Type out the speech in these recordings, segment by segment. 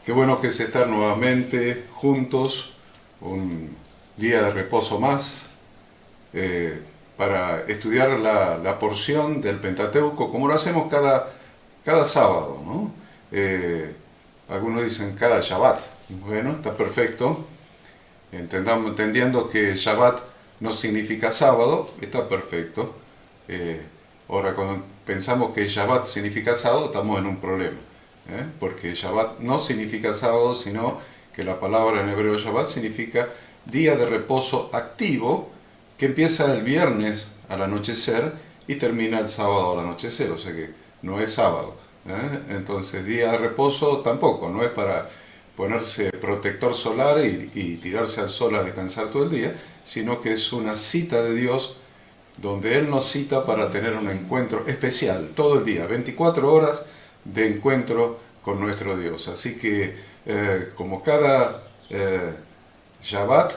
Qué bueno que es estar nuevamente juntos, un día de reposo más, para estudiar la porción del Pentateuco, como lo hacemos cada sábado, ¿no? Algunos dicen cada Shabbat. Bueno, está perfecto. Entendiendo que Shabbat no significa sábado, está perfecto. Ahora, cuando pensamos que Shabbat significa sábado, estamos en un problema. Porque Shabbat no significa sábado, sino que la palabra en hebreo Shabbat significa día de reposo activo, que empieza el viernes al anochecer y termina el sábado al anochecer, o sea que no es sábado. Entonces día de reposo tampoco, no es para ponerse protector solar y tirarse al sol a descansar todo el día, sino que es una cita de Dios donde Él nos cita para tener un encuentro especial todo el día, 24 horas de encuentro con nuestro Dios. Así que como cada Shabbat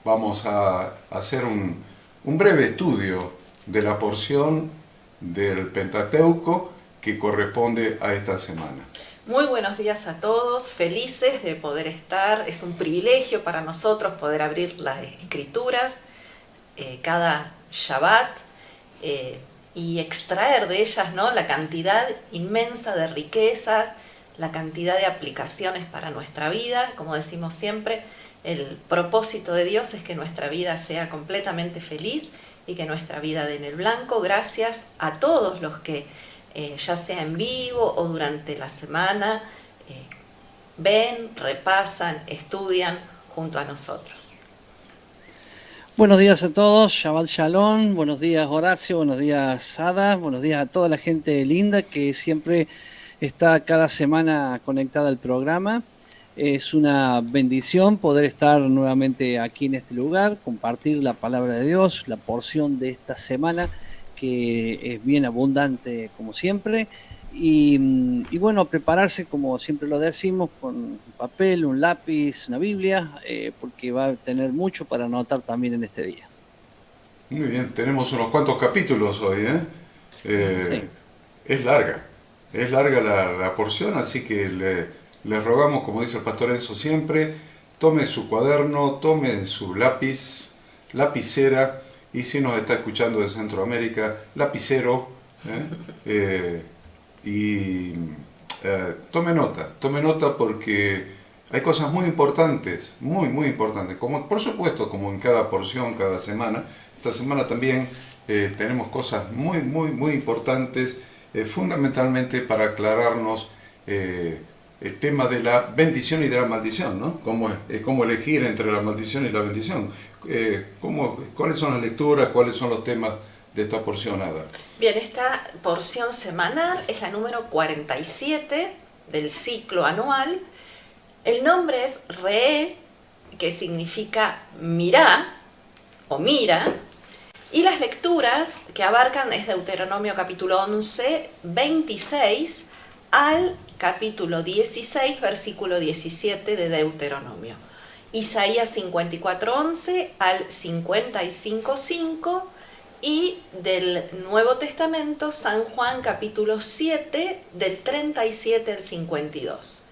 vamos a hacer un breve estudio de la porción del Pentateuco que corresponde a esta semana. Muy buenos días a todos, felices de poder estar. Es un privilegio para nosotros poder abrir las Escrituras cada Shabbat y extraer de ellas, ¿no?, la cantidad inmensa de riquezas, la cantidad de aplicaciones para nuestra vida. Como decimos siempre, el propósito de Dios es que nuestra vida sea completamente feliz y que nuestra vida dé en el blanco. Gracias a todos los que ya sea en vivo o durante la semana, ven, repasan, estudian junto a nosotros. Buenos días a todos, Shabbat Shalom, buenos días Horacio, buenos días Ada, buenos días a toda la gente linda que siempre está cada semana conectada al programa. Es una bendición poder estar nuevamente aquí en este lugar, compartir la palabra de Dios, la porción de esta semana, que es bien abundante como siempre, y bueno, prepararse como siempre lo decimos, con un papel, un lápiz, una Biblia, porque va a tener mucho para anotar también en este día. Muy bien, tenemos unos cuantos capítulos hoy, Sí. Es larga la porción, así que le rogamos, como dice el pastor Enzo siempre, tome su cuaderno, tome su lápiz, lapicera, y si nos está escuchando de Centroamérica, lapicero, tome nota porque hay cosas muy importantes, muy importantes, como por supuesto como en cada porción, cada semana. Esta semana también tenemos cosas muy importantes, fundamentalmente para aclararnos el tema de la bendición y de la maldición, ¿no? Cómo elegir entre la maldición y la bendición. ¿Cuáles son las lecturas? ¿Cuáles son los temas de esta porción, Ada? Bien, esta porción semanal es la número 47 del ciclo anual. El nombre es Re, que significa mirá o mira, y las lecturas que abarcan es Deuteronomio capítulo 11, 26 al capítulo 16, versículo 17 de Deuteronomio. Isaías 54, 11 al 55, 5 y del Nuevo Testamento San Juan capítulo 7 del 37 al 52.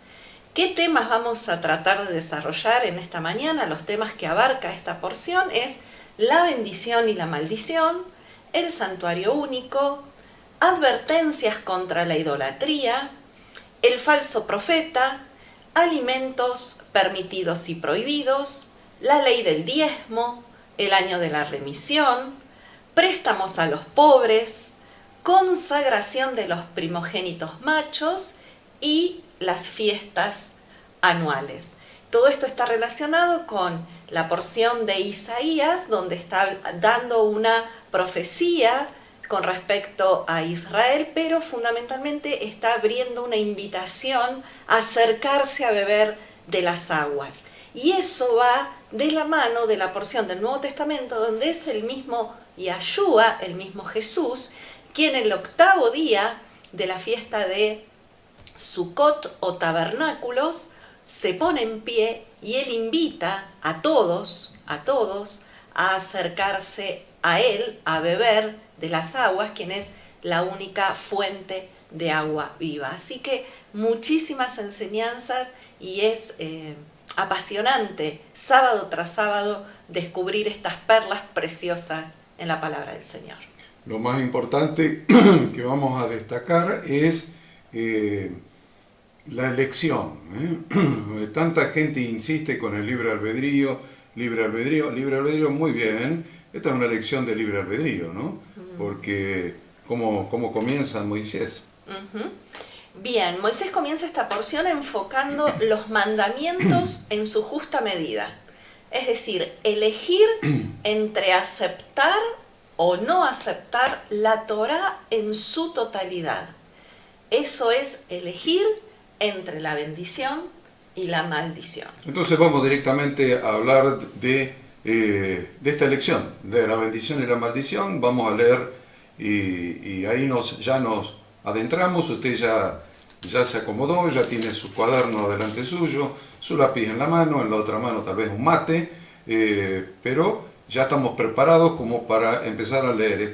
¿Qué temas vamos a tratar de desarrollar en esta mañana? Los temas que abarca esta porción es la bendición y la maldición, el santuario único, advertencias contra la idolatría, el falso profeta, alimentos permitidos y prohibidos, la ley del diezmo, el año de la remisión, préstamos a los pobres, consagración de los primogénitos machos y las fiestas anuales. Todo esto está relacionado con la porción de Isaías, donde está dando una profecía con respecto a Israel, pero fundamentalmente está abriendo una invitación a acercarse a beber de las aguas. Y eso va de la mano de la porción del Nuevo Testamento, donde es el mismo Yahshua, el mismo Jesús, quien el octavo día de la fiesta de Sukkot o tabernáculos se pone en pie y él invita a todos a acercarse a él, a beber de las aguas, quien es la única fuente de agua viva. Así que muchísimas enseñanzas y es apasionante sábado tras sábado descubrir estas perlas preciosas en la palabra del Señor. Lo más importante que vamos a destacar es la elección. Tanta gente insiste con el libre albedrío, muy bien. Esta es una elección de libre albedrío, ¿no? Porque ¿cómo comienza Moisés? Bien, Moisés comienza esta porción enfocando los mandamientos en su justa medida. Es decir, elegir entre aceptar o no aceptar la Torá en su totalidad. Eso es elegir entre la bendición y la maldición. Entonces vamos directamente a hablar de esta elección, de la bendición y la maldición. Vamos a leer y ahí ya nos adentramos. Usted ya se acomodó, ya tiene su cuaderno delante suyo, su lápiz en la mano, en la otra mano tal vez un mate, pero ya estamos preparados como para empezar a leer.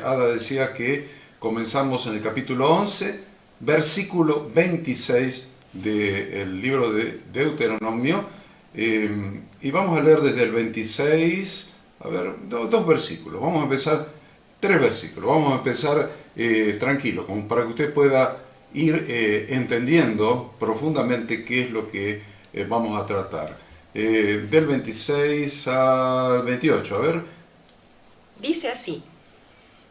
Ada decía que comenzamos en el capítulo 11, versículo 26 del libro de Deuteronomio, y vamos a leer desde el 26, dos versículos, vamos a empezar 3 versículos, vamos a empezar tranquilo, como para que usted pueda ir entendiendo profundamente qué es lo que vamos a tratar. Del 26 al 28, a ver. Dice así: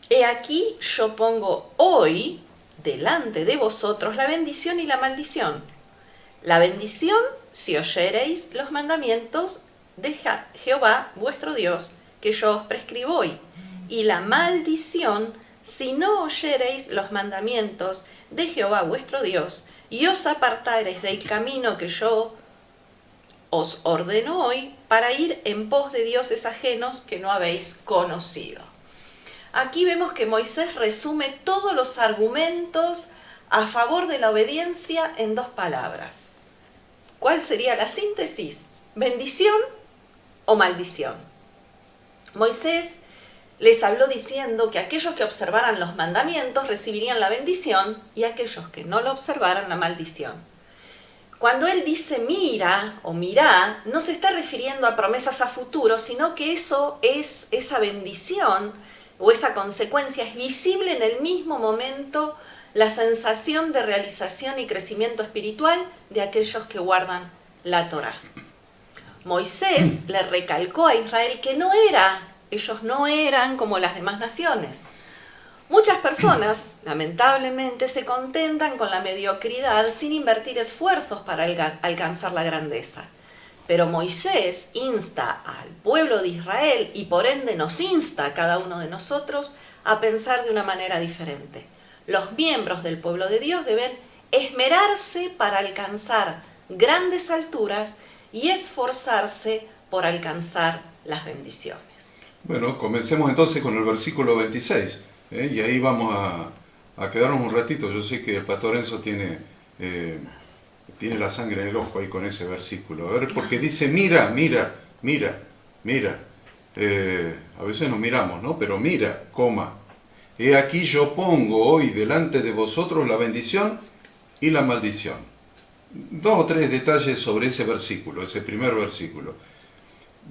He aquí yo pongo hoy delante de vosotros la bendición y la maldición. La bendición si oyereis los mandamientos de Jehová vuestro Dios, que yo os prescribo hoy. Y la maldición si no oyereis los mandamientos de Jehová vuestro Dios, y os apartareis del camino que yo os ordeno hoy, para ir en pos de dioses ajenos que no habéis conocido. Aquí vemos que Moisés resume todos los argumentos a favor de la obediencia en 2 palabras. ¿Cuál sería la síntesis? ¿Bendición o maldición? Moisés les habló diciendo que aquellos que observaran los mandamientos recibirían la bendición y aquellos que no lo observaran la maldición. Cuando él dice mira o mirá, no se está refiriendo a promesas a futuro, sino que esa bendición o esa consecuencia es visible en el mismo momento, la sensación de realización y crecimiento espiritual de aquellos que guardan la Torá. Moisés le recalcó a Israel que ellos no eran como las demás naciones. Muchas personas, lamentablemente, se contentan con la mediocridad sin invertir esfuerzos para alcanzar la grandeza. Pero Moisés insta al pueblo de Israel y por ende nos insta a cada uno de nosotros a pensar de una manera diferente. Los miembros del pueblo de Dios deben esmerarse para alcanzar grandes alturas y esforzarse por alcanzar las bendiciones. Bueno, comencemos entonces con el versículo 26. Y ahí vamos a quedarnos un ratito. Yo sé que el pastor Enzo tiene la sangre en el ojo ahí con ese versículo. A ver, porque dice, mira. A veces nos miramos, ¿no? Pero mira, he aquí yo pongo hoy delante de vosotros la bendición y la maldición. 2 o 3 detalles sobre ese versículo, ese primer versículo.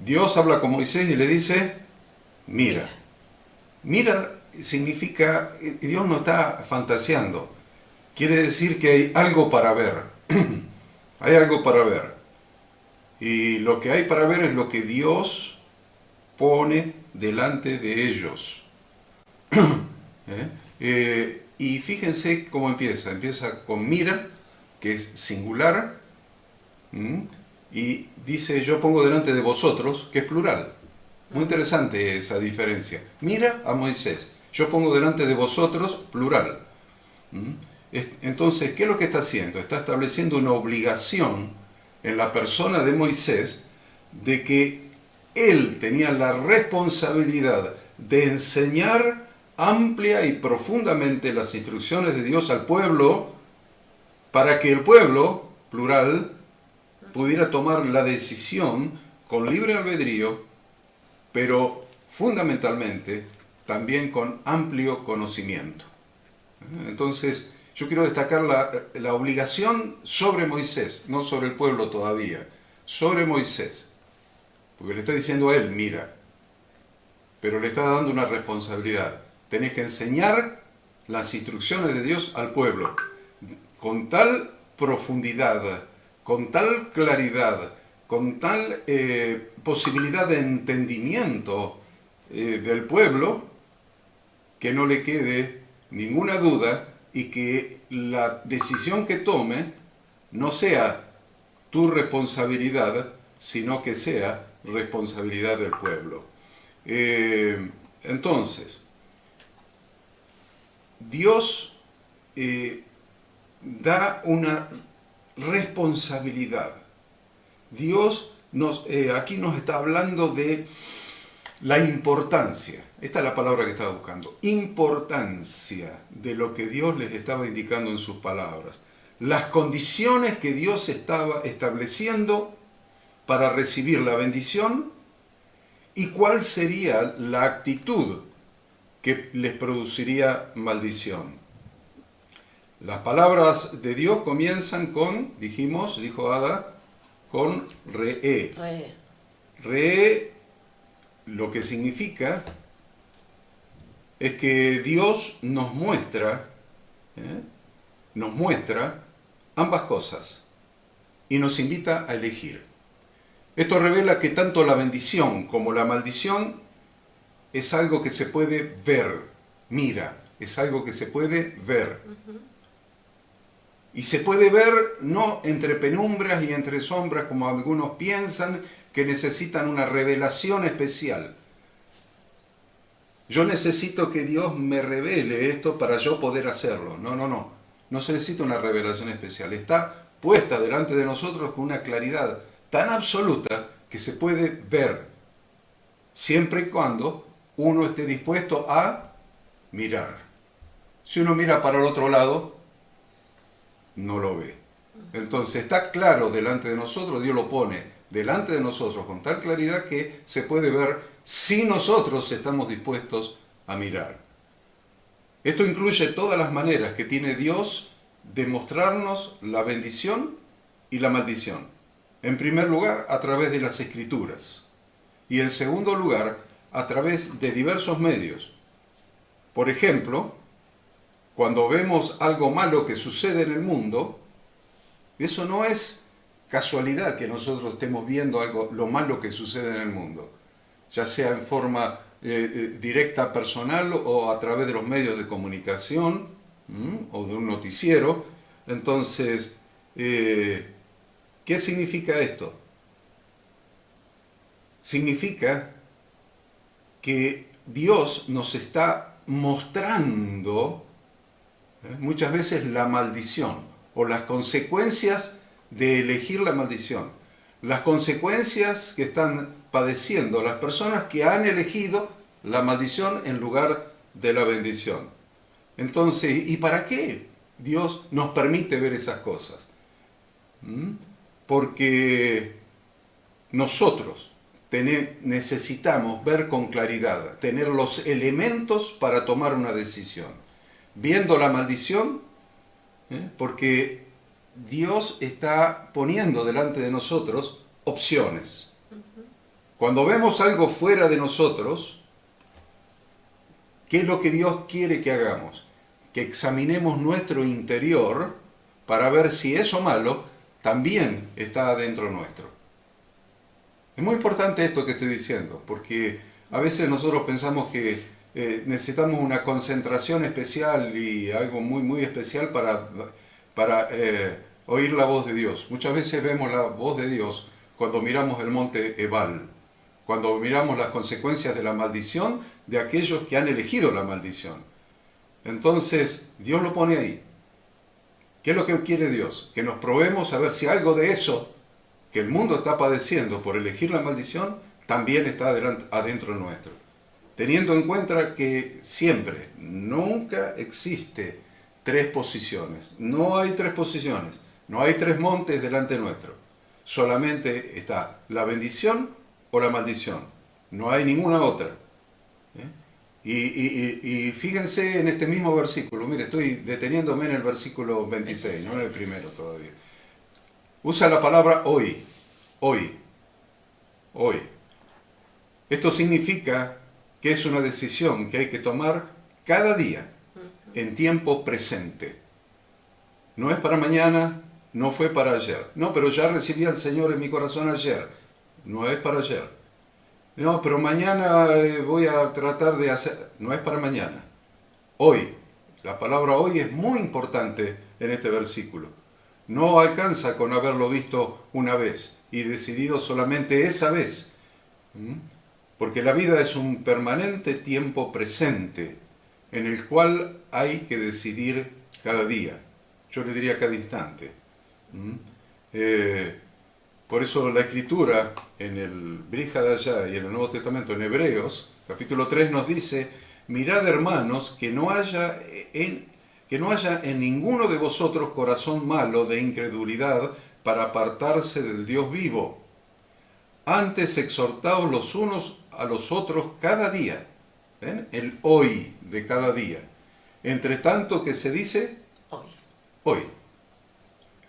Dios habla con Moisés y le dice, mira. Mira significa, Dios no está fantaseando. Quiere decir que hay algo para ver. Hay algo para ver. Y lo que hay para ver es lo que Dios pone delante de ellos. Y fíjense cómo empieza. Empieza con mira, que es singular, y dice yo pongo delante de vosotros, que es plural. Muy interesante esa diferencia. Mira a Moisés, yo pongo delante de vosotros, plural. Entonces, ¿qué es lo que está haciendo? Está estableciendo una obligación en la persona de Moisés de que él tenía la responsabilidad de enseñar amplia y profundamente las instrucciones de Dios al pueblo para que el pueblo, plural, pudiera tomar la decisión con libre albedrío, pero fundamentalmente también con amplio conocimiento. Entonces, yo quiero destacar la obligación sobre Moisés, no sobre el pueblo todavía, sobre Moisés. Porque le está diciendo a él, mira, pero le está dando una responsabilidad. Tenés que enseñar las instrucciones de Dios al pueblo con tal profundidad, con tal claridad, con tal posibilidad de entendimiento del pueblo, que no le quede ninguna duda y que la decisión que tome no sea tu responsabilidad, sino que sea responsabilidad del pueblo. Entonces, Dios da una responsabilidad. Dios aquí nos está hablando de la importancia. Esta es la palabra que estaba buscando. Importancia de lo que Dios les estaba indicando en sus palabras. Las condiciones que Dios estaba estableciendo para recibir la bendición y cuál sería la actitud que les produciría maldición. Las palabras de Dios comienzan con, dijo Ada, con re. Re, lo que significa es que Dios nos muestra ambas cosas y nos invita a elegir. Esto revela que tanto la bendición como la maldición es algo que se puede ver, es algo que se puede ver. Y se puede ver no entre penumbras y entre sombras como algunos piensan, que necesitan una revelación especial. Yo necesito que Dios me revele esto para yo poder hacerlo. No se necesita una revelación especial. Está puesta delante de nosotros con una claridad tan absoluta que se puede ver, siempre y cuando uno esté dispuesto a mirar. Si uno mira para el otro lado, no lo ve. Entonces está claro delante de nosotros, Dios lo pone delante de nosotros con tal claridad que se puede ver si nosotros estamos dispuestos a mirar. Esto incluye todas las maneras que tiene Dios de mostrarnos la bendición y la maldición. En primer lugar, a través de las Escrituras. Y en segundo lugar, a través de diversos medios. Por ejemplo, cuando vemos algo malo que sucede en el mundo, eso no es casualidad que nosotros estemos viendo lo malo que sucede en el mundo, ya sea en forma directa, personal, o a través de los medios de comunicación o de un noticiero. Entonces, ¿qué significa esto? Significa que Dios nos está mostrando muchas veces la maldición o las consecuencias de elegir la maldición, las consecuencias que están padeciendo las personas que han elegido la maldición en lugar de la bendición. Entonces, ¿y para qué Dios nos permite ver esas cosas? Porque nosotros necesitamos ver con claridad, tener los elementos para tomar una decisión. Viendo la maldición, porque Dios está poniendo delante de nosotros opciones. Cuando vemos algo fuera de nosotros, ¿qué es lo que Dios quiere que hagamos? Que examinemos nuestro interior para ver si eso malo también está adentro nuestro. Es muy importante esto que estoy diciendo, porque a veces nosotros pensamos que necesitamos una concentración especial y algo muy, muy especial para oír la voz de Dios. Muchas veces vemos la voz de Dios cuando miramos el monte Ebal, cuando miramos las consecuencias de la maldición de aquellos que han elegido la maldición. Entonces, Dios lo pone ahí. ¿Qué es lo que quiere Dios? Que nos probemos a ver si algo de eso que el mundo está padeciendo por elegir la maldición también está adentro nuestro. Teniendo en cuenta que siempre, nunca existe tres posiciones. No hay tres posiciones. No hay tres montes delante nuestro. Solamente está la bendición o la maldición. No hay ninguna otra. Y fíjense en este mismo versículo, mire, estoy deteniéndome en el versículo 26, no en el primero todavía. Usa la palabra hoy, hoy, hoy. Esto significa que es una decisión que hay que tomar cada día, en tiempo presente. No es para mañana, no fue para ayer. No, pero ya recibí al Señor en mi corazón ayer. No es para ayer. No, pero mañana voy a tratar de hacer... No es para mañana. Hoy. La palabra hoy es muy importante en este versículo. No alcanza con haberlo visto una vez y decidido solamente esa vez. Porque la vida es un permanente tiempo presente en el cual hay que decidir cada día. Yo le diría cada instante. Por eso la Escritura en el Brihadayá y en el Nuevo Testamento, en Hebreos, capítulo 3, nos dice: mirad, hermanos, que no haya en ninguno de vosotros corazón malo de incredulidad para apartarse del Dios vivo. Antes exhortaos los unos a los otros cada día. ¿Ven? El hoy de cada día. Entre tanto que se dice, Hoy. hoy.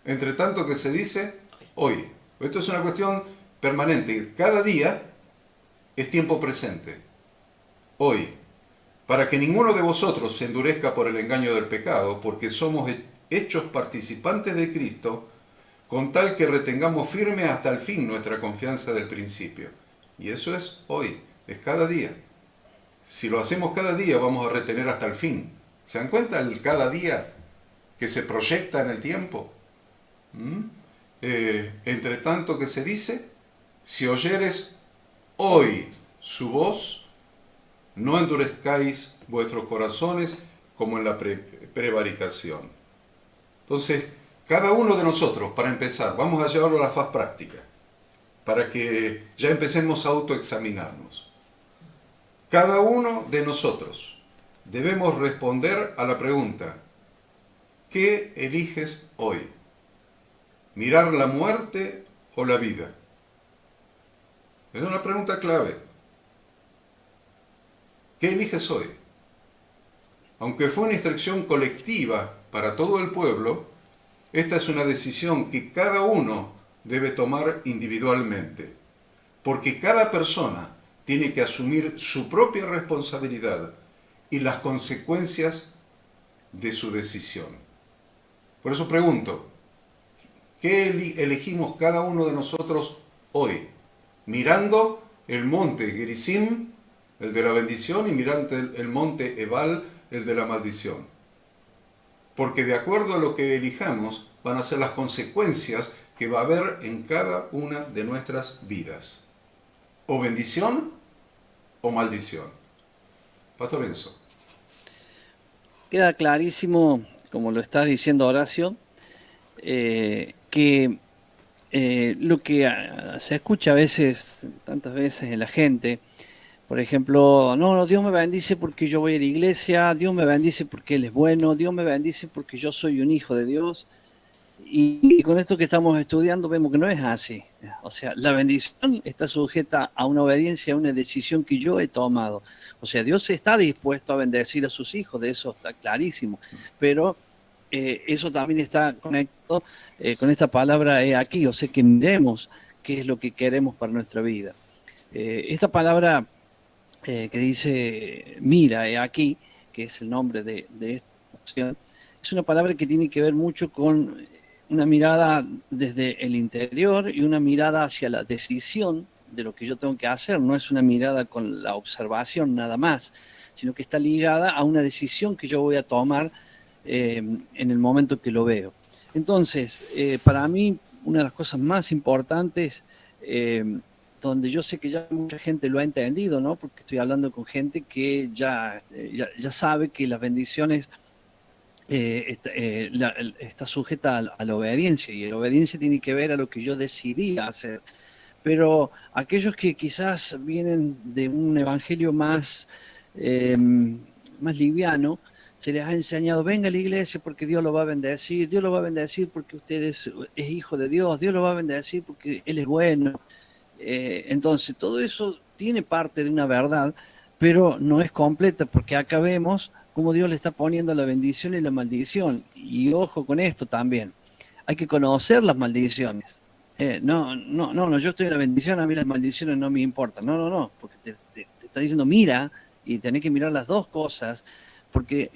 Entre tanto que se dice, hoy. Esto es una cuestión permanente. Cada día es tiempo presente. Hoy. Para que ninguno de vosotros se endurezca por el engaño del pecado, porque somos hechos participantes de Cristo, con tal que retengamos firme hasta el fin nuestra confianza del principio. Y eso es hoy, es cada día. Si lo hacemos cada día, vamos a retener hasta el fin. ¿Se dan cuenta el cada día que se proyecta en el tiempo? Entre tanto que se dice, si oyeres hoy su voz, no endurezcáis vuestros corazones como en la prevaricación. Entonces, cada uno de nosotros, para empezar, vamos a llevarlo a la faz práctica, para que ya empecemos a autoexaminarnos. Cada uno de nosotros debemos responder a la pregunta: ¿qué eliges hoy? ¿Mirar la muerte o la vida? Es una pregunta clave. ¿Qué eliges hoy? Aunque fue una instrucción colectiva para todo el pueblo, esta es una decisión que cada uno debe tomar individualmente, porque cada persona tiene que asumir su propia responsabilidad y las consecuencias de su decisión. Por eso pregunto, ¿qué elegimos cada uno de nosotros hoy? Mirando el monte Gerizim, el de la bendición, y mirando el monte Ebal, el de la maldición. Porque de acuerdo a lo que elijamos, van a ser las consecuencias que va a haber en cada una de nuestras vidas. O bendición o maldición. Pastor Enzo. Queda clarísimo, como lo está diciendo Horacio, que lo que se escucha a veces, tantas veces en la gente, por ejemplo, no, Dios me bendice porque yo voy a la iglesia, Dios me bendice porque Él es bueno, Dios me bendice porque yo soy un hijo de Dios. Y con esto que estamos estudiando vemos que no es así. O sea, la bendición está sujeta a una obediencia, a una decisión que yo he tomado. O sea, Dios está dispuesto a bendecir a sus hijos, de eso está clarísimo. Pero eso también está conectado con esta palabra aquí. O sea, que miremos qué es lo que queremos para nuestra vida. Esta palabra que dice mira aquí, que es el nombre de esta opción, es una palabra que tiene que ver mucho con una mirada desde el interior y una mirada hacia la decisión de lo que yo tengo que hacer. No es una mirada con la observación nada más, sino que está ligada a una decisión que yo voy a tomar en el momento que lo veo. Entonces, para mí, una de las cosas más importantes, donde yo sé que ya mucha gente lo ha entendido, ¿no? Porque estoy hablando con gente que ya sabe que las bendiciones está sujeta a la obediencia, y la obediencia tiene que ver a lo que yo decidí hacer. Pero aquellos que quizás vienen de un evangelio más liviano, se les ha enseñado: venga a la iglesia porque Dios lo va a bendecir, Dios lo va a bendecir porque usted es hijo de Dios, Dios lo va a bendecir porque Él es bueno. Entonces todo eso tiene parte de una verdad, pero no es completa, porque acá vemos cómo Dios le está poniendo la bendición y la maldición. Y ojo con esto también, hay que conocer las maldiciones. No, yo estoy en la bendición, a mí las maldiciones no me importan. No, porque te está diciendo mira, y tenés que mirar las dos cosas, porque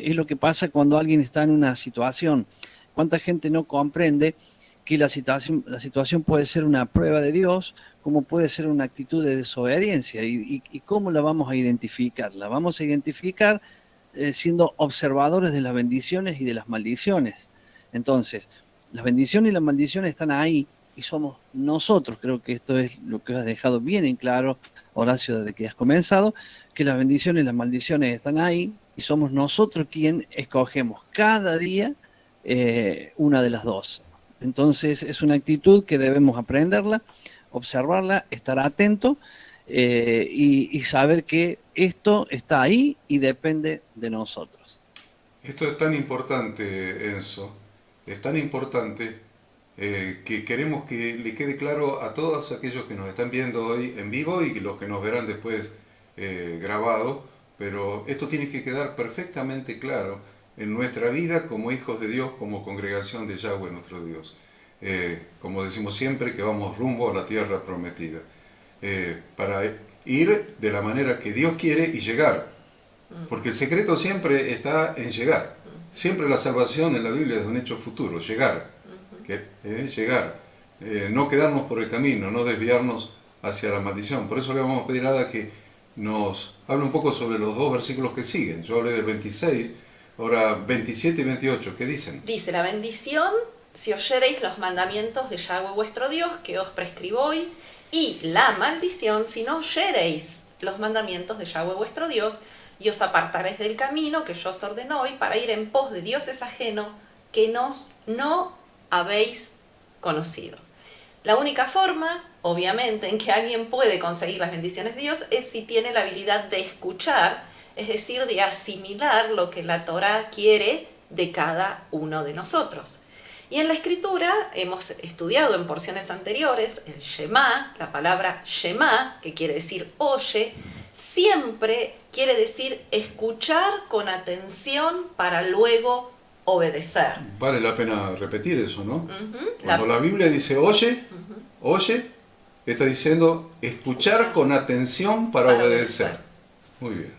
es lo que pasa cuando alguien está en una situación. ¿Cuánta gente no comprende que la situación puede ser una prueba de Dios, como puede ser una actitud de desobediencia? ¿Y cómo la vamos a identificar? La vamos a identificar siendo observadores de las bendiciones y de las maldiciones. Entonces, las bendiciones y las maldiciones están ahí y somos nosotros. Creo que esto es lo que has dejado bien en claro, Horacio, desde que has comenzado, que las bendiciones y las maldiciones están ahí y somos nosotros quien escogemos cada día una de las dos. Entonces es una actitud que debemos aprenderla, observarla, estar atento y saber que esto está ahí y depende de nosotros. Esto es tan importante, Enzo, es tan importante que queremos que le quede claro a todos aquellos que nos están viendo hoy en vivo y los que nos verán después grabado, pero esto tiene que quedar perfectamente claro en nuestra vida como hijos de Dios, como congregación de Yahweh nuestro Dios. Como decimos siempre, que vamos rumbo a la tierra prometida, para ir de la manera que Dios quiere y llegar, porque el secreto siempre está en llegar. Siempre la salvación en la Biblia es un hecho futuro, llegar, llegar, no quedarnos por el camino, no desviarnos hacia la maldición. Por eso le vamos a pedir a Ada que nos hable un poco sobre los dos versículos que siguen. Yo hablé del 26, ahora 27 y 28, ¿qué dicen? Dice, la bendición, si oyereis los mandamientos de Yahweh vuestro Dios, que os prescribo hoy, y la maldición, si no oyereis los mandamientos de Yahweh vuestro Dios, y os apartaréis del camino que yo os ordeno hoy, para ir en pos de dioses ajenos que no habéis conocido. La única forma, obviamente, en que alguien puede conseguir las bendiciones de Dios es si tiene la habilidad de escuchar, es decir, de asimilar lo que la Torá quiere de cada uno de nosotros. Y en la Escritura hemos estudiado en porciones anteriores el Shema, la palabra Shema, que quiere decir oye, siempre quiere decir escuchar con atención para luego obedecer. Vale la pena repetir eso, ¿no? Cuando la Biblia dice oye, oye, está diciendo escuchar con atención para obedecer. Muy bien.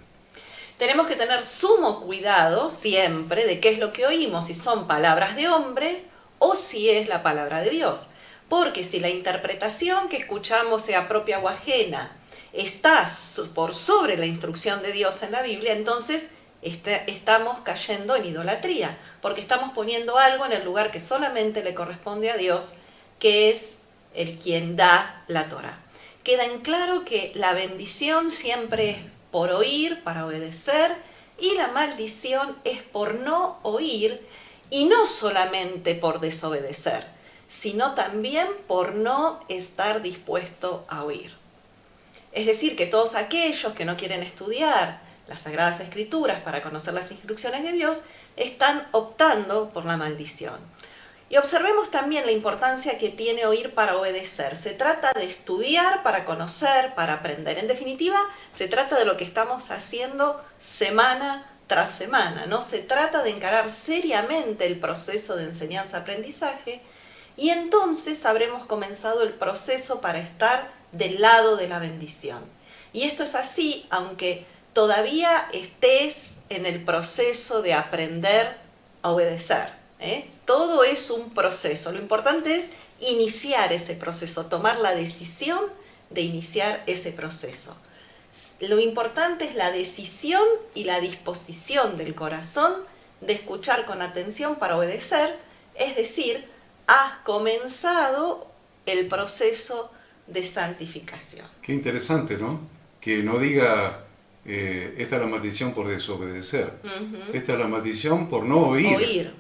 Tenemos que tener sumo cuidado siempre de qué es lo que oímos, si son palabras de hombres o si es la palabra de Dios. Porque si la interpretación que escuchamos, sea propia o ajena, está por sobre la instrucción de Dios en la Biblia, entonces estamos cayendo en idolatría, porque estamos poniendo algo en el lugar que solamente le corresponde a Dios, que es el quien da la Torá. Queda en claro que la bendición siempre es por oír, para obedecer, y la maldición es por no oír, y no solamente por desobedecer, sino también por no estar dispuesto a oír. Es decir, que todos aquellos que no quieren estudiar las Sagradas Escrituras para conocer las instrucciones de Dios, están optando por la maldición. Y observemos también la importancia que tiene oír para obedecer. Se trata de estudiar para conocer, para aprender. En definitiva, se trata de lo que estamos haciendo semana tras semana, ¿no? Se trata de encarar seriamente el proceso de enseñanza-aprendizaje y entonces habremos comenzado el proceso para estar del lado de la bendición. Y esto es así, aunque todavía estés en el proceso de aprender a obedecer, Todo es un proceso. Lo importante es iniciar ese proceso, tomar la decisión de iniciar ese proceso. Lo importante es la decisión y la disposición del corazón de escuchar con atención para obedecer, es decir, has comenzado el proceso de santificación. Qué interesante, ¿no? Que no diga esta es la maldición por desobedecer, esta es la maldición por no oír.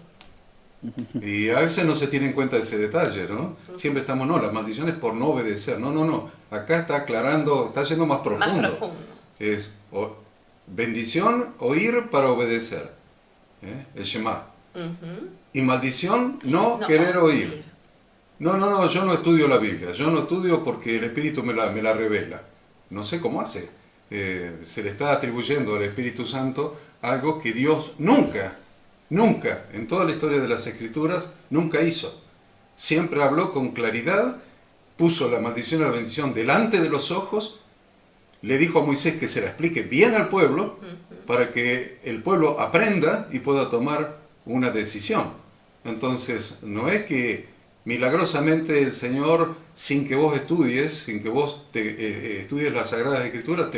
Y a veces no se tiene en cuenta ese detalle, ¿no? Siempre estamos, no, la maldición es por no obedecer. No. Acá está aclarando, está yendo más profundo. Más profundo. Es bendición, oír para obedecer. El Shema. Y maldición, no querer oír. No, yo no estudio la Biblia. Yo no estudio porque el Espíritu me la revela. No sé cómo hace. se le está atribuyendo al Espíritu Santo algo que Dios nunca, en toda la historia de las Escrituras, nunca hizo. Siempre habló con claridad, puso la maldición y la bendición delante de los ojos, le dijo a Moisés que se la explique bien al pueblo, para que el pueblo aprenda y pueda tomar una decisión. Entonces, no es que milagrosamente el Señor, sin que vos estudies, sin que vos estudies las Sagradas Escrituras,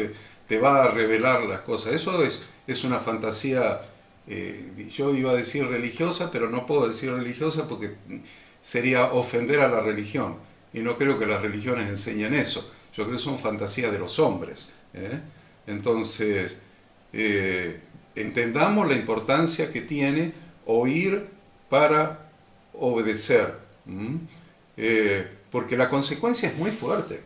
te va a revelar las cosas. Eso es una fantasía, yo iba a decir religiosa, pero no puedo decir religiosa porque sería ofender a la religión. Y no creo que las religiones enseñen eso. Yo creo que son fantasías de los hombres. Entonces, entendamos la importancia que tiene oír para obedecer. Porque la consecuencia es muy fuerte.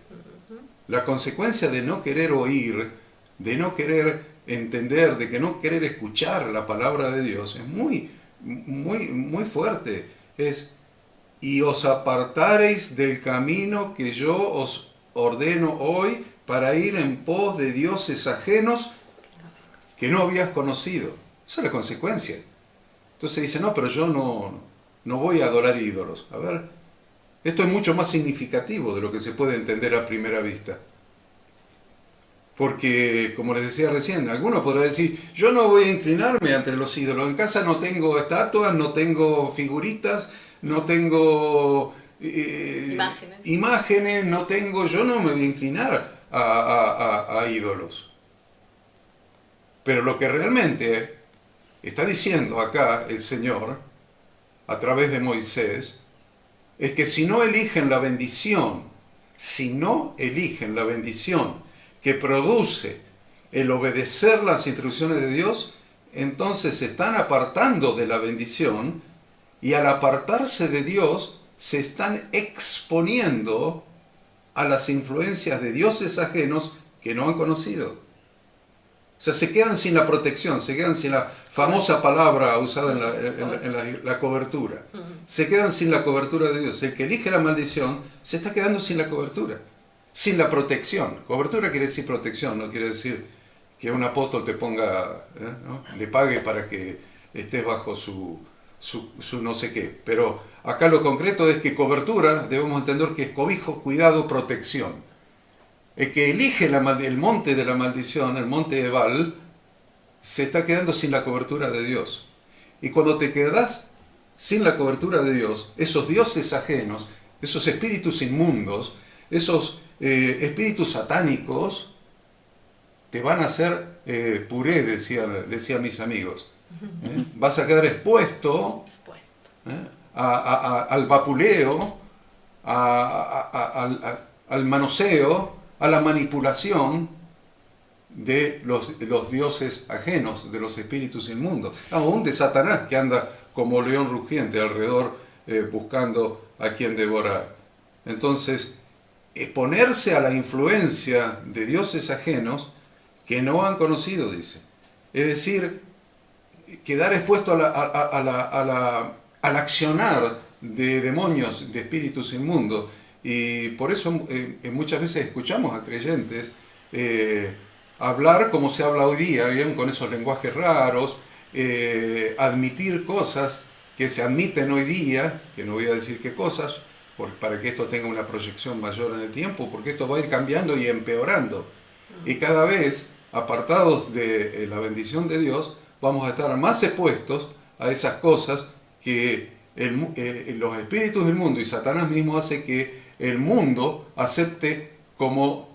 La consecuencia de no querer oír, de no querer entender, de que no querer escuchar la palabra de Dios, es muy, muy, muy fuerte. Y os apartareis del camino que yo os ordeno hoy para ir en pos de dioses ajenos que no habías conocido. Esa es la consecuencia. Entonces dice, no, pero yo no voy a adorar ídolos. A ver, esto es mucho más significativo de lo que se puede entender a primera vista. Porque, como les decía recién, alguno podrá decir, yo no voy a inclinarme ante los ídolos. En casa no tengo estatuas, no tengo figuritas, no tengo imágenes, yo no me voy a inclinar a ídolos. Pero lo que realmente está diciendo acá el Señor, a través de Moisés, es que si no eligen la bendición que produce el obedecer las instrucciones de Dios, entonces se están apartando de la bendición, y al apartarse de Dios se están exponiendo a las influencias de dioses ajenos que no han conocido. O sea, se quedan sin la protección, se quedan sin la famosa palabra usada en la cobertura. Se quedan sin la cobertura de Dios. El que elige la maldición se está quedando sin la cobertura, sin la protección. Cobertura quiere decir protección, no quiere decir que un apóstol te ponga, ¿no? Le pague para que estés bajo su no sé qué. Pero acá lo concreto es que cobertura, debemos entender que es cobijo, cuidado, protección. El que elige el monte de la maldición, el monte de Baal, se está quedando sin la cobertura de Dios. Y cuando te quedas sin la cobertura de Dios, esos dioses ajenos, esos espíritus inmundos, esos espíritus satánicos, te van a hacer puré, decían mis amigos. Vas a quedar expuesto al vapuleo, al manoseo, a la manipulación de los dioses ajenos, de los espíritus inmundos, aún de Satanás, que anda como león rugiente alrededor buscando a quien devorar. Entonces, exponerse a la influencia de dioses ajenos que no han conocido, dice. Es decir, quedar expuesto al accionar de demonios, de espíritus inmundos. Y por eso muchas veces escuchamos a creyentes hablar como se habla hoy día, ¿bien? Con esos lenguajes raros, admitir cosas que se admiten hoy día, que no voy a decir qué cosas, para que esto tenga una proyección mayor en el tiempo, porque esto va a ir cambiando y empeorando. Y cada vez, apartados de la bendición de Dios, vamos a estar más expuestos a esas cosas que los espíritus del mundo y Satanás mismo hace que el mundo acepte como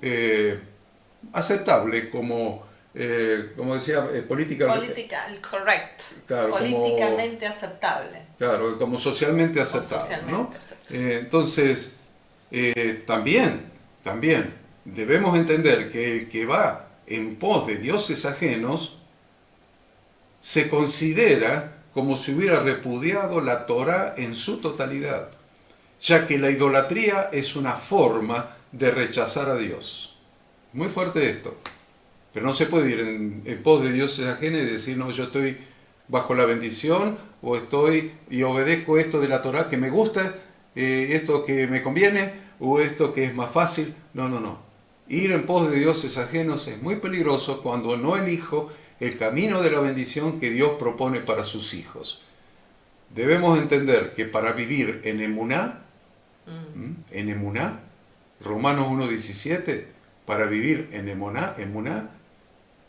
aceptable, como decía, political correct, claro, políticamente aceptable. Claro, como socialmente aceptable. ¿No? Entonces, también debemos entender que el que va en pos de dioses ajenos se considera como si hubiera repudiado la Torá en su totalidad, ya que la idolatría es una forma de rechazar a Dios. Muy fuerte esto. Pero no se puede ir en pos de dioses ajenos y decir, no, yo estoy bajo la bendición, o estoy y obedezco esto de la Torá que me gusta, esto que me conviene, o esto que es más fácil. No. Ir en pos de dioses ajenos es muy peligroso cuando no elijo el camino de la bendición que Dios propone para sus hijos. Debemos entender que para vivir en emuná, Romanos 1.17, para vivir en emuná,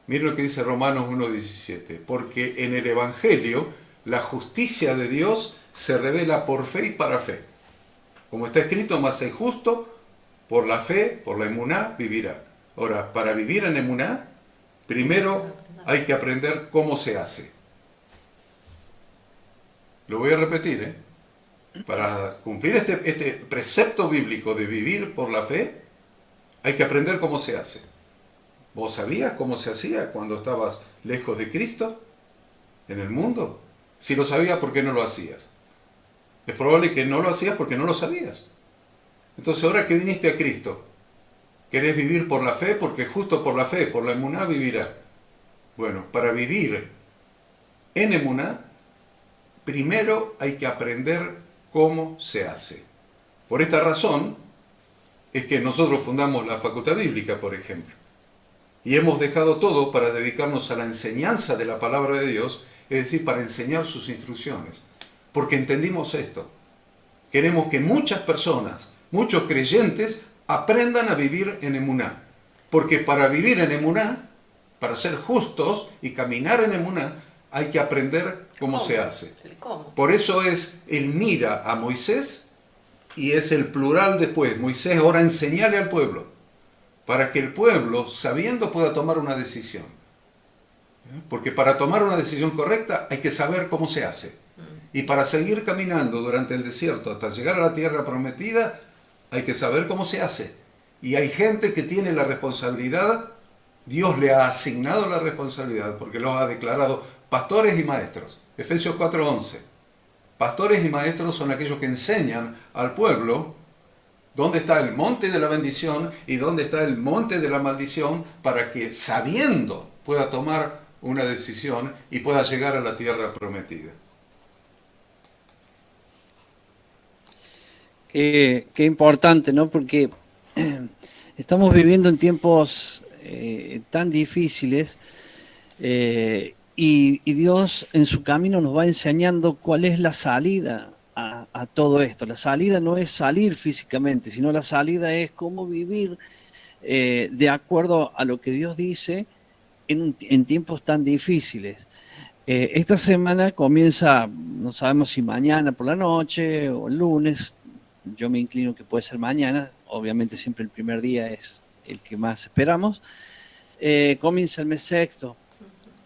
miren lo que dice Romanos 1.17, porque en el Evangelio la justicia de Dios se revela por fe y para fe. Como está escrito, mas el justo por la fe, por la emuná, vivirá. Ahora, para vivir en emuná, primero hay que aprender cómo se hace. Lo voy a repetir, Para cumplir este precepto bíblico de vivir por la fe, hay que aprender cómo se hace. ¿Vos sabías cómo se hacía cuando estabas lejos de Cristo en el mundo? Si lo sabías, ¿por qué no lo hacías? Es probable que no lo hacías porque no lo sabías. Entonces, ahora que viniste a Cristo, ¿querés vivir por la fe? Porque justo por la fe, por la emuná, vivirá. Bueno, para vivir en emuná, primero hay que aprender cómo se hace. Por esta razón es que nosotros fundamos la Facultad Bíblica, por ejemplo. Y hemos dejado todo para dedicarnos a la enseñanza de la palabra de Dios, es decir, para enseñar sus instrucciones. Porque entendimos esto. Queremos que muchas personas, muchos creyentes, aprendan a vivir en emuná. Porque para vivir en emuná, para ser justos y caminar en emuná, hay que aprender cómo se hace. ¿Cómo? Por eso es el mira a Moisés y es el plural después. Moisés, ahora enseñale al pueblo, para que el pueblo, sabiendo, pueda tomar una decisión. Porque para tomar una decisión correcta hay que saber cómo se hace. Y para seguir caminando durante el desierto hasta llegar a la tierra prometida, hay que saber cómo se hace. Y hay gente que tiene la responsabilidad, Dios le ha asignado la responsabilidad, porque los ha declarado pastores y maestros. Efesios 4:11. Pastores y maestros son aquellos que enseñan al pueblo dónde está el monte de la bendición y dónde está el monte de la maldición, para que sabiendo pueda tomar una decisión y pueda llegar a la tierra prometida. Qué importante, ¿no? Porque estamos viviendo en tiempos tan difíciles y Dios en su camino nos va enseñando cuál es la salida a todo esto. La salida no es salir físicamente, sino la salida es cómo vivir de acuerdo a lo que Dios dice en tiempos tan difíciles. Esta semana comienza, no sabemos si mañana por la noche o el lunes. Yo me inclino que puede ser mañana, obviamente siempre el primer día es el que más esperamos. Comienza el mes sexto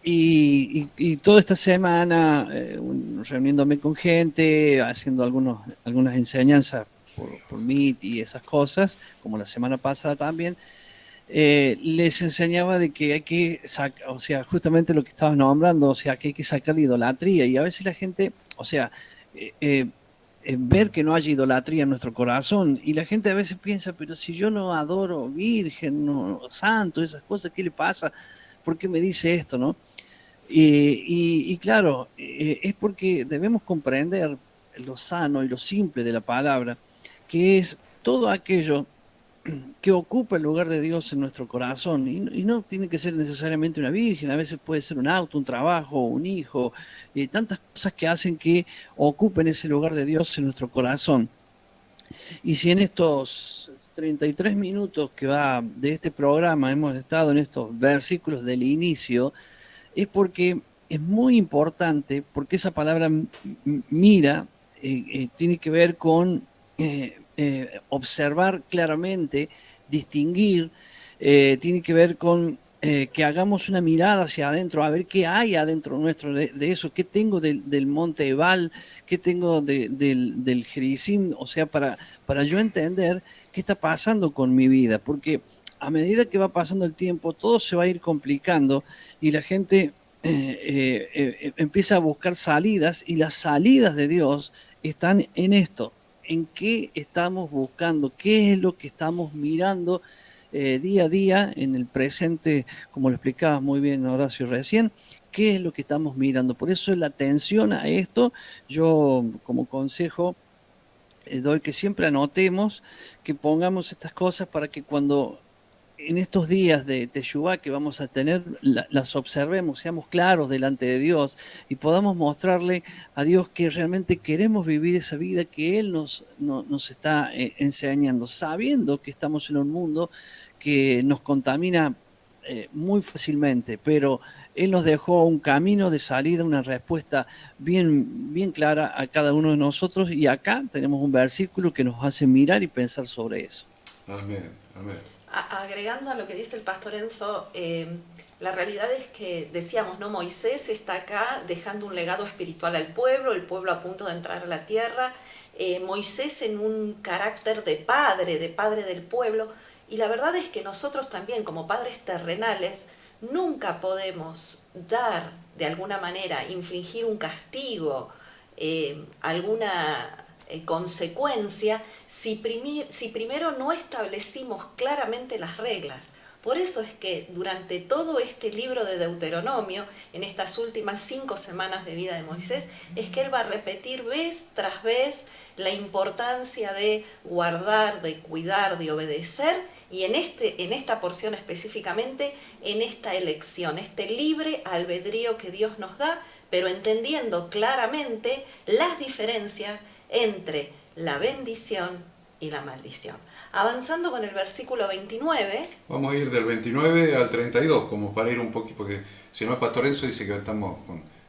y toda esta semana reuniéndome con gente, haciendo algunas enseñanzas por Meet y esas cosas, como la semana pasada también, les enseñaba de que hay que sacar, o sea, justamente lo que estabas nombrando, o sea, que hay que sacar la idolatría, y a veces la gente, o sea, ver que no haya idolatría en nuestro corazón, y la gente a veces piensa, pero si yo no adoro virgen, no santo, esas cosas, ¿qué le pasa? ¿Por qué me dice esto, no? Y claro, es porque debemos comprender lo sano y lo simple de la palabra, que es todo aquello que ocupa el lugar de Dios en nuestro corazón, y no tiene que ser necesariamente una virgen, a veces puede ser un auto, un trabajo, un hijo, tantas cosas que hacen que ocupen ese lugar de Dios en nuestro corazón. Y si en estos 33 minutos que va de este programa hemos estado en estos versículos del inicio, es porque es muy importante, porque esa palabra mira tiene que ver con observar claramente, distinguir, tiene que ver con que hagamos una mirada hacia adentro, a ver qué hay adentro nuestro de eso, qué tengo del monte Ebal, qué tengo del Gerizim, o sea, para yo entender qué está pasando con mi vida, porque a medida que va pasando el tiempo, todo se va a ir complicando y la gente empieza a buscar salidas, y las salidas de Dios están en esto. ¿En qué estamos buscando? ¿Qué es lo que estamos mirando día a día en el presente? Como lo explicabas muy bien, Horacio, recién, ¿qué es lo que estamos mirando? Por eso la atención a esto, yo como consejo doy que siempre anotemos, que pongamos estas cosas para que cuando en estos días de Teshuvá que vamos a tener, las observemos, seamos claros delante de Dios y podamos mostrarle a Dios que realmente queremos vivir esa vida que Él nos está enseñando, sabiendo que estamos en un mundo que nos contamina muy fácilmente, pero Él nos dejó un camino de salida, una respuesta bien clara a cada uno de nosotros, y acá tenemos un versículo que nos hace mirar y pensar sobre eso. Amén, amén. Agregando a lo que dice el pastor Enzo, la realidad es que, decíamos, ¿no? Moisés está acá dejando un legado espiritual al pueblo, el pueblo a punto de entrar a la tierra, Moisés en un carácter de padre del pueblo, y la verdad es que nosotros también, como padres terrenales, nunca podemos dar, de alguna manera, infligir un castigo, alguna consecuencia, si primero no establecimos claramente las reglas. Por eso es que durante todo este libro de Deuteronomio, en estas últimas 5 semanas de vida de Moisés, es que él va a repetir vez tras vez la importancia de guardar, de cuidar, de obedecer, y en esta porción específicamente, en esta elección, este libre albedrío que Dios nos da, pero entendiendo claramente las diferencias entre la bendición y la maldición. Avanzando con el versículo 29. Vamos a ir del 29 al 32, como para ir un poquito, porque si no, el pastor Enzo dice que estamos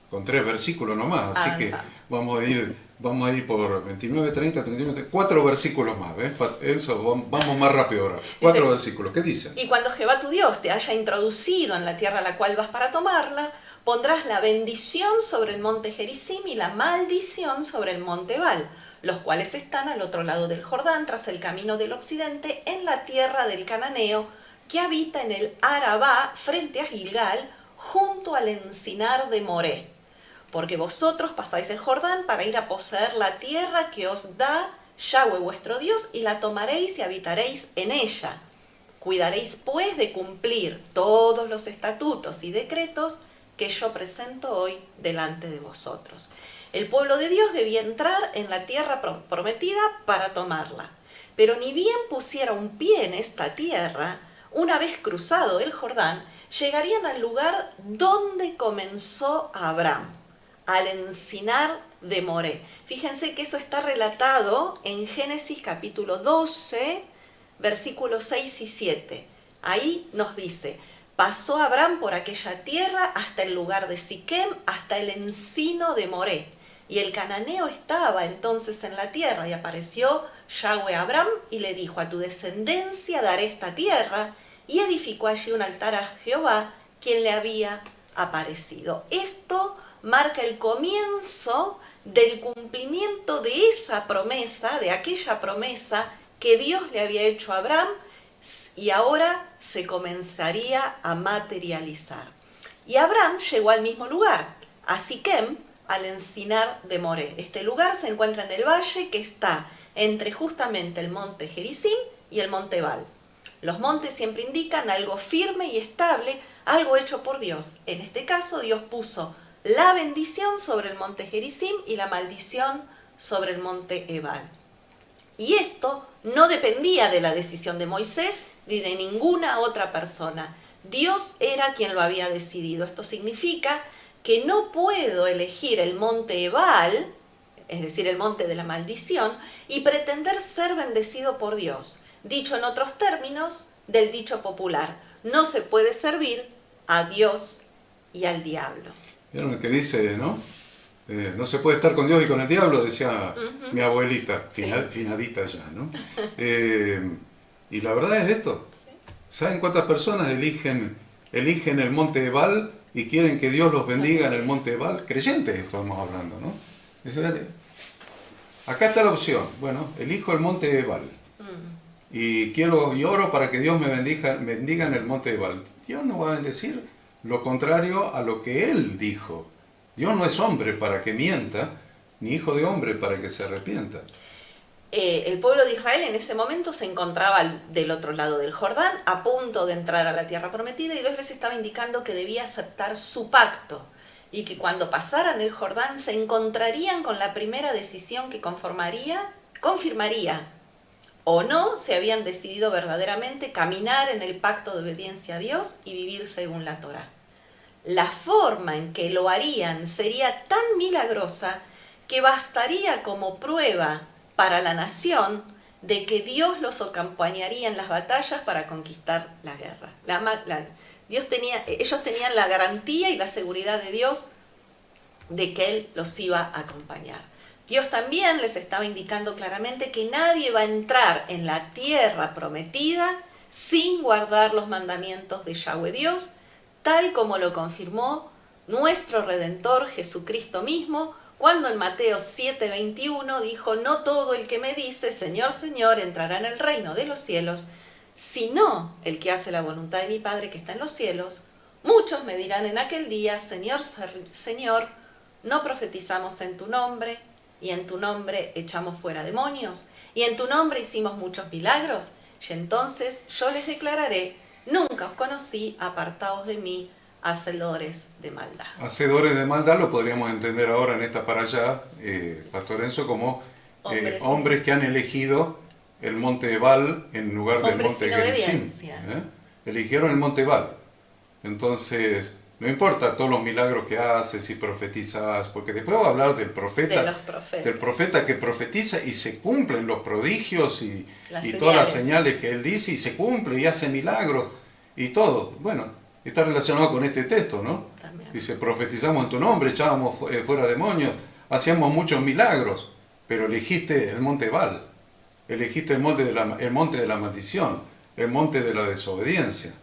con 3 versículos nomás, así que vamos a ir por 29, 30, 31, 4 versículos más, ¿ves? Enzo, vamos más rápido ahora. 4 versículos, ¿qué dice? Y cuando Jehová tu Dios te haya introducido en la tierra a la cual vas para tomarla, pondrás la bendición sobre el monte Gerizim y la maldición sobre el monte Ebal, los cuales están al otro lado del Jordán, tras el camino del occidente, en la tierra del Cananeo, que habita en el Arabá, frente a Gilgal, junto al encinar de Moré. Porque vosotros pasáis el Jordán para ir a poseer la tierra que os da Yahweh vuestro Dios, y la tomaréis y habitaréis en ella. Cuidaréis pues de cumplir todos los estatutos y decretos que yo presento hoy delante de vosotros. El pueblo de Dios debía entrar en la tierra prometida para tomarla, pero ni bien pusiera un pie en esta tierra, una vez cruzado el Jordán, llegarían al lugar donde comenzó Abraham, al encinar de Moré. Fíjense que eso está relatado en Génesis capítulo 12, versículos 6 y 7. Ahí nos dice: pasó Abraham por aquella tierra hasta el lugar de Siquem, hasta el encino de Moré. Y el cananeo estaba entonces en la tierra, y apareció Yahweh a Abraham y le dijo: a tu descendencia daré esta tierra. Y edificó allí un altar a Jehová, quien le había aparecido. Esto marca el comienzo del cumplimiento de esa promesa, de aquella promesa que Dios le había hecho a Abraham, y ahora se comenzaría a materializar. Y Abraham llegó al mismo lugar, a Siquem, al encinar de Moré. Este lugar se encuentra en el valle que está entre justamente el monte Gerizim y el monte Ebal. Los montes siempre indican algo firme y estable, algo hecho por Dios. En este caso, Dios puso la bendición sobre el monte Gerizim y la maldición sobre el monte Ebal. Y esto no dependía de la decisión de Moisés ni de ninguna otra persona. Dios era quien lo había decidido. Esto significa que no puedo elegir el monte Ebal, es decir, el monte de la maldición, y pretender ser bendecido por Dios. Dicho en otros términos, del dicho popular: no se puede servir a Dios y al diablo. ¿Vieron lo que dice, no? No se puede estar con Dios y con el diablo, decía mi abuelita, finadita ya, ¿no? Y la verdad es esto. Sí. ¿Saben cuántas personas eligen el monte Ebal y quieren que Dios los bendiga en el monte Ebal? Creyentes estamos hablando, ¿no? Dice, vale, acá está la opción. Bueno, elijo el monte Ebal. Y oro para que Dios me bendiga en el monte Ebal. Dios no va a bendecir lo contrario a lo que Él dijo. Dios no es hombre para que mienta, ni hijo de hombre para que se arrepienta. El pueblo de Israel en ese momento se encontraba del otro lado del Jordán, a punto de entrar a la tierra prometida, y Dios les estaba indicando que debía aceptar su pacto, y que cuando pasaran el Jordán se encontrarían con la primera decisión que confirmaría o no se habían decidido verdaderamente caminar en el pacto de obediencia a Dios y vivir según la Torá. La forma en que lo harían sería tan milagrosa que bastaría como prueba para la nación de que Dios los acompañaría en las batallas para conquistar la guerra. Ellos tenían la garantía y la seguridad de Dios de que Él los iba a acompañar. Dios también les estaba indicando claramente que nadie va a entrar en la tierra prometida sin guardar los mandamientos de Yahweh Dios, tal como lo confirmó nuestro Redentor Jesucristo mismo, cuando en Mateo 7:21 dijo: no todo el que me dice Señor, Señor entrará en el reino de los cielos, sino el que hace la voluntad de mi Padre que está en los cielos. Muchos me dirán en aquel día: Señor, Señor, ¿no profetizamos en tu nombre? Y en tu nombre echamos fuera demonios, y en tu nombre hicimos muchos milagros. Y entonces yo les declararé: nunca os conocí, apartaos de mí, hacedores de maldad. Hacedores de maldad lo podríamos entender ahora en esta para allá, Pastor Enzo, como hombres que han elegido el monte Ebal en lugar del monte Gerizim. Eligieron el monte Ebal. Entonces, no importa todos los milagros que haces y profetizas, porque después va a hablar del profeta, del profeta que profetiza y se cumplen los prodigios y todas las señales que él dice y se cumple y hace milagros y todo. Bueno, está relacionado con este texto, ¿no? También. Dice: profetizamos en tu nombre, echábamos fuera demonios, hacíamos muchos milagros, pero elegiste el monte Ebal, elegiste el monte de la maldición, el monte de la desobediencia,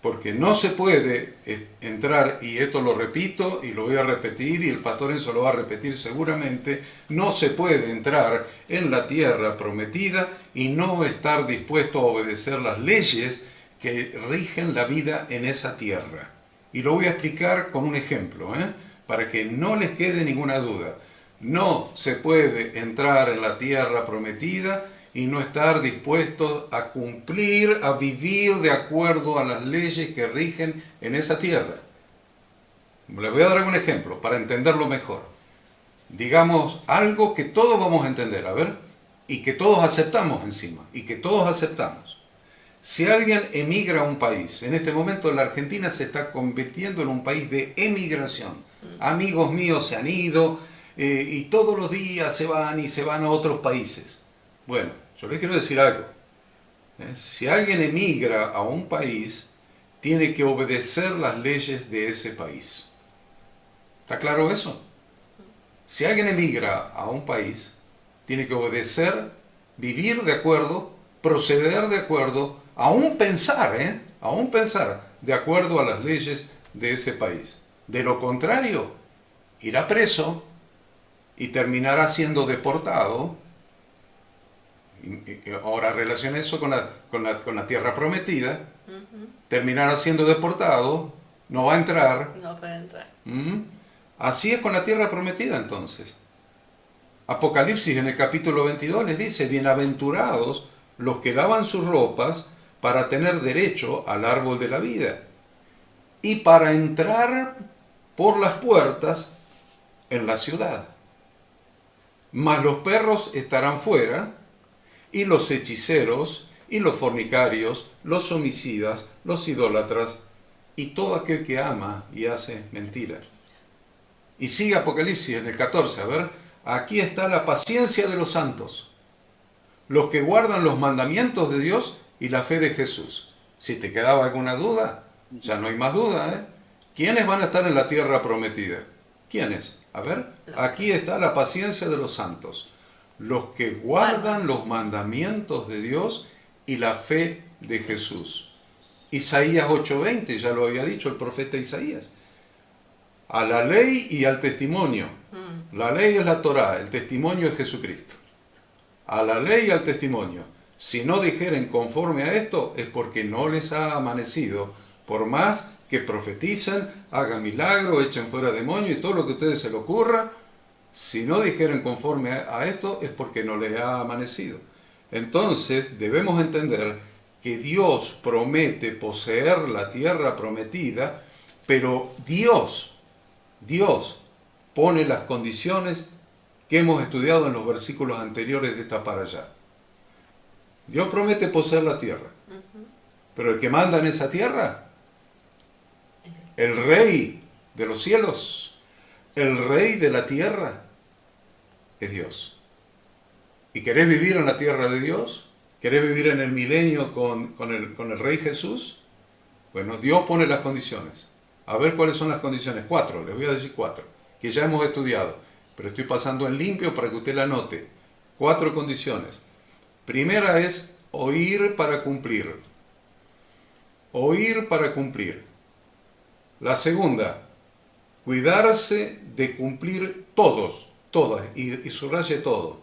porque no se puede entrar, y esto lo repito y lo voy a repetir, y el pastor Enzo lo va a repetir seguramente, no se puede entrar en la tierra prometida y no estar dispuesto a obedecer las leyes que rigen la vida en esa tierra. Y lo voy a explicar con un ejemplo, para que no les quede ninguna duda. No se puede entrar en la tierra prometida y no estar dispuesto a cumplir, a vivir de acuerdo a las leyes que rigen en esa tierra. Les voy a dar un ejemplo para entenderlo mejor. Digamos algo que todos vamos a entender, a ver, y que todos aceptamos encima, y que todos aceptamos. Si alguien emigra a un país, en este momento la Argentina se está convirtiendo en un país de emigración. Amigos míos se han ido y todos los días se van a otros países. Bueno, yo les quiero decir algo. Si alguien emigra a un país, tiene que obedecer las leyes de ese país. ¿Está claro eso? Si alguien emigra a un país, tiene que obedecer, vivir de acuerdo, proceder de acuerdo, aún pensar de acuerdo a las leyes de ese país. De lo contrario, irá preso y terminará siendo deportado. Ahora relaciona eso con la tierra prometida. Terminará siendo deportado, no va a entrar. No puede entrar. Así es con la tierra prometida entonces. Apocalipsis en el capítulo 22 les dice: bienaventurados los que lavan sus ropas para tener derecho al árbol de la vida y para entrar por las puertas en la ciudad. Mas los perros estarán fuera, y los hechiceros, y los fornicarios, los homicidas, los idólatras, y todo aquel que ama y hace mentira. Y sigue Apocalipsis en el 14, a ver, aquí está la paciencia de los santos, los que guardan los mandamientos de Dios y la fe de Jesús. Si te quedaba alguna duda, ya no hay más duda, ¿Quiénes van a estar en la tierra prometida? ¿Quiénes? A ver, aquí está la paciencia de los santos, los que guardan los mandamientos de Dios y la fe de Jesús. Isaías 8:20, ya lo había dicho el profeta Isaías. A la ley y al testimonio. La ley es la Torá, el testimonio es Jesucristo. A la ley y al testimonio. Si no dijeren conforme a esto, es porque no les ha amanecido, por más que profeticen, hagan milagros, echen fuera demonios y todo lo que a ustedes se les ocurra. Si no dijeren conforme a esto, es porque no les ha amanecido. Entonces debemos entender que Dios promete poseer la tierra prometida, pero Dios pone las condiciones que hemos estudiado en los versículos anteriores de esta para allá. Dios promete poseer la tierra. Pero el que manda en esa tierra, el rey de los cielos, el rey de la tierra, es Dios. ¿Y querés vivir en la tierra de Dios? ¿Querés vivir en el milenio con el Rey Jesús? Bueno, Dios pone las condiciones. A ver cuáles son las condiciones. 4, les voy a decir 4, que ya hemos estudiado, pero estoy pasando en limpio para que usted la anote. 4 condiciones. Primera es oír para cumplir. Oír para cumplir. La segunda, cuidarse de cumplir todas, y subraye todo.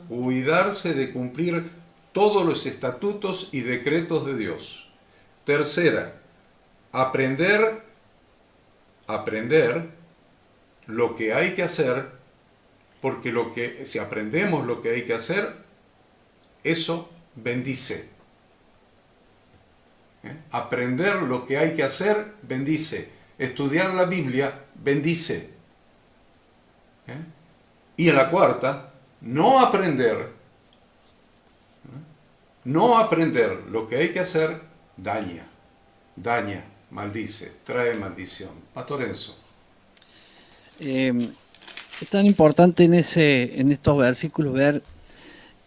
Cuidarse de cumplir todos los estatutos y decretos de Dios. Tercera, aprender lo que hay que hacer, porque si aprendemos lo que hay que hacer, eso bendice. Aprender lo que hay que hacer, bendice. Estudiar la Biblia, bendice. Y en la cuarta, no aprender lo que hay que hacer, daña, maldice, trae maldición. Pastor Enzo. Es tan importante en estos versículos ver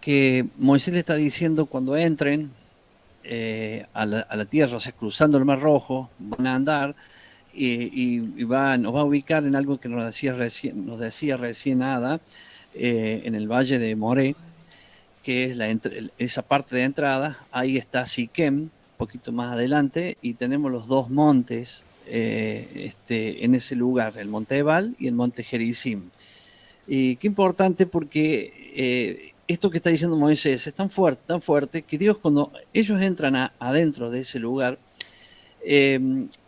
que Moisés le está diciendo cuando entren a la tierra, o sea, cruzando el Mar Rojo, van a andar nos va a ubicar en algo que nos decía recién Ada, en el valle de Moré, que es esa parte de entrada. Ahí está Siquem, un poquito más adelante, y tenemos los 2 montes en ese lugar, el monte Ebal y el monte Gerizim. Y qué importante, porque esto que está diciendo Moisés es tan fuerte, que Dios, cuando ellos entran adentro de ese lugar,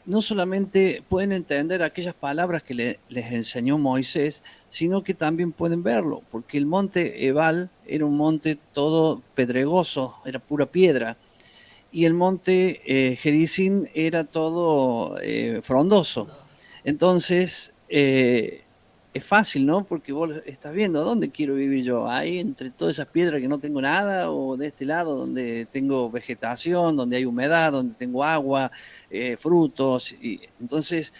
no solamente pueden entender aquellas palabras que les enseñó Moisés, sino que también pueden verlo, porque el monte Ebal era un monte todo pedregoso, era pura piedra, y el monte Gerizim era todo frondoso. Entonces, es fácil, ¿no? Porque vos estás viendo, ¿dónde quiero vivir yo? Ahí entre todas esas piedras que no tengo nada, o de este lado donde tengo vegetación, donde hay humedad, donde tengo agua, frutos. Y entonces,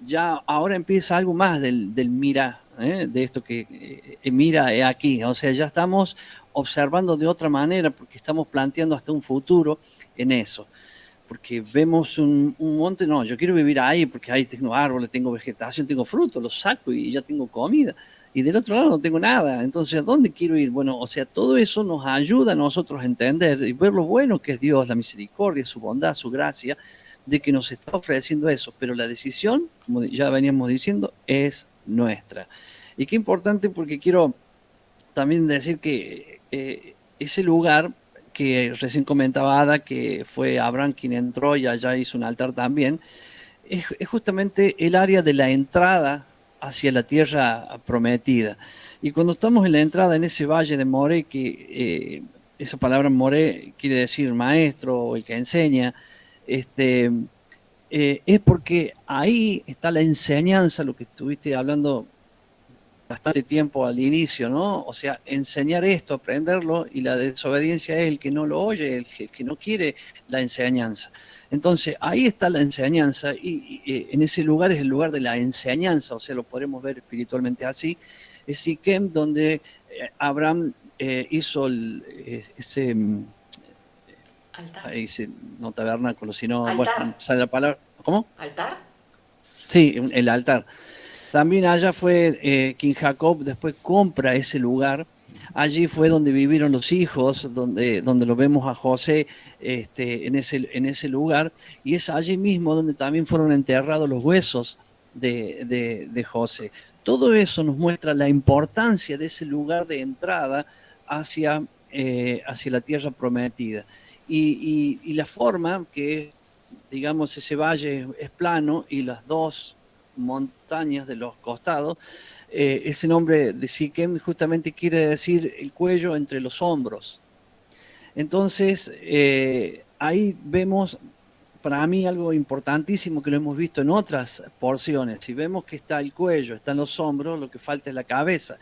ya ahora empieza algo más del mira, de esto que mira aquí. O sea, ya estamos observando de otra manera, porque estamos planteando hasta un futuro en eso. Porque vemos un monte, no, yo quiero vivir ahí porque ahí tengo árboles, tengo vegetación, tengo frutos, los saco y ya tengo comida. Y del otro lado no tengo nada. Entonces, ¿a dónde quiero ir? Bueno, o sea, todo eso nos ayuda a nosotros a entender y ver lo bueno que es Dios, la misericordia, su bondad, su gracia, de que nos está ofreciendo eso. Pero la decisión, como ya veníamos diciendo, es nuestra. Y qué importante, porque quiero también decir que ese lugar que recién comentaba Ada, que fue Abraham quien entró y allá hizo un altar también, es justamente el área de la entrada hacia la tierra prometida. Y cuando estamos en la entrada en ese valle de Moré, que esa palabra Moré quiere decir maestro o el que enseña, es porque ahí está la enseñanza, lo que estuviste hablando bastante tiempo al inicio, ¿no? O sea, enseñar esto, aprenderlo, y la desobediencia es el que no lo oye, el que no quiere la enseñanza. Entonces, ahí está la enseñanza, y en ese lugar es el lugar de la enseñanza, o sea, lo podemos ver espiritualmente así. Es Siquem, donde Abraham hizo ese altar. No tabernáculo, sino, Altar. bueno, sale la palabra, ¿cómo? ¿Altar? Sí, el altar. También allá fue quien Jacob después compra ese lugar. Allí fue donde vivieron los hijos, donde lo vemos a José en ese lugar. Y es allí mismo donde también fueron enterrados los huesos de José. Todo eso nos muestra la importancia de ese lugar de entrada hacia la tierra prometida. Y la forma que, digamos, ese valle es plano y las 2 montañas de los costados, ese nombre de Siquem justamente quiere decir el cuello entre los hombros. Entonces, ahí vemos, para mí, algo importantísimo que lo hemos visto en otras porciones. Si vemos que está el cuello, están los hombros, lo que falta es la cabeza.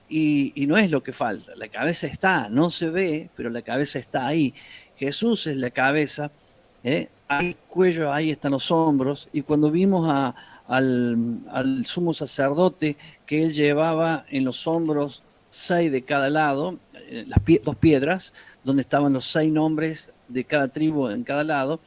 y no es lo que falta. La cabeza está, no se ve, pero la cabeza está ahí. Jesús es la cabeza, hay cuello, ahí están los hombros, y cuando vimos al sumo sacerdote que él llevaba en los hombros 6 de cada lado, dos piedras, donde estaban los 6 nombres de cada tribu en cada lado,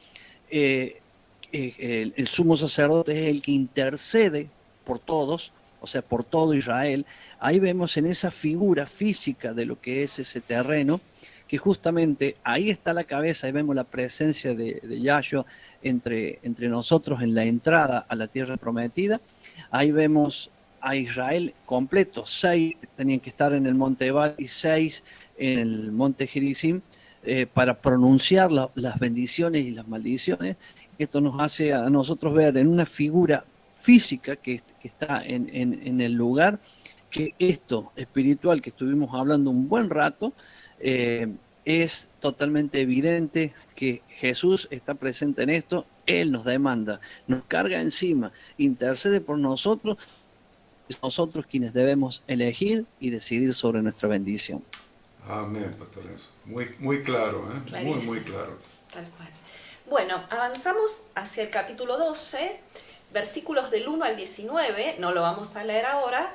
el sumo sacerdote es el que intercede por todos, o sea, por todo Israel. Ahí vemos en esa figura física de lo que es ese terreno, que justamente ahí está la cabeza, ahí vemos la presencia de Yahshua entre nosotros en la entrada a la tierra prometida. Ahí vemos a Israel completo, 6 tenían que estar en el monte Ebal y 6 en el monte Gerizim, para pronunciar las bendiciones y las maldiciones. Esto nos hace a nosotros ver en una figura física que está en el lugar, que esto espiritual que estuvimos hablando un buen rato, es totalmente evidente que Jesús está presente en esto. Él nos demanda, nos carga encima, intercede por nosotros, nosotros quienes debemos elegir y decidir sobre nuestra bendición. Amén, Pastor Enzo. Muy claro, ¿eh? Muy claro. Tal cual. Bueno, avanzamos hacia el capítulo 12, versículos del 1 al 19, no lo vamos a leer ahora,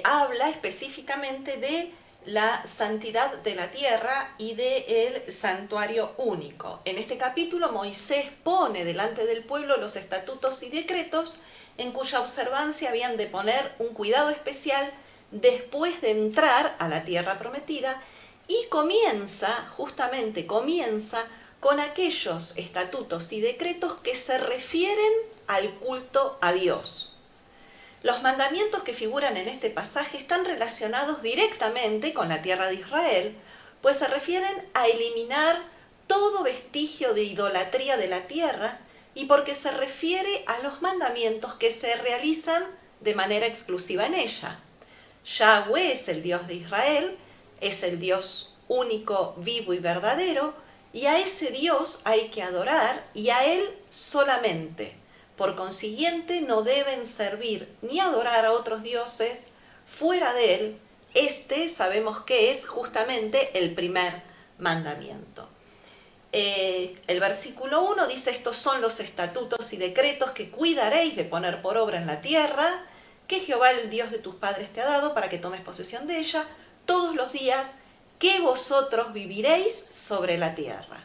habla específicamente de la santidad de la tierra y del santuario único. En este capítulo Moisés pone delante del pueblo los estatutos y decretos en cuya observancia habían de poner un cuidado especial después de entrar a la tierra prometida, y comienza con aquellos estatutos y decretos que se refieren al culto a Dios. Los mandamientos que figuran en este pasaje están relacionados directamente con la tierra de Israel, pues se refieren a eliminar todo vestigio de idolatría de la tierra, y porque se refiere a los mandamientos que se realizan de manera exclusiva en ella. Yahweh es el Dios de Israel, es el Dios único, vivo y verdadero, y a ese Dios hay que adorar, y a Él solamente. Por consiguiente, no deben servir ni adorar a otros dioses fuera de Él. Este sabemos que es justamente el primer mandamiento. El versículo 1 dice: estos son los estatutos y decretos que cuidaréis de poner por obra en la tierra, que Jehová el Dios de tus padres te ha dado, para que tomes posesión de ella todos los días que vosotros viviréis sobre la tierra.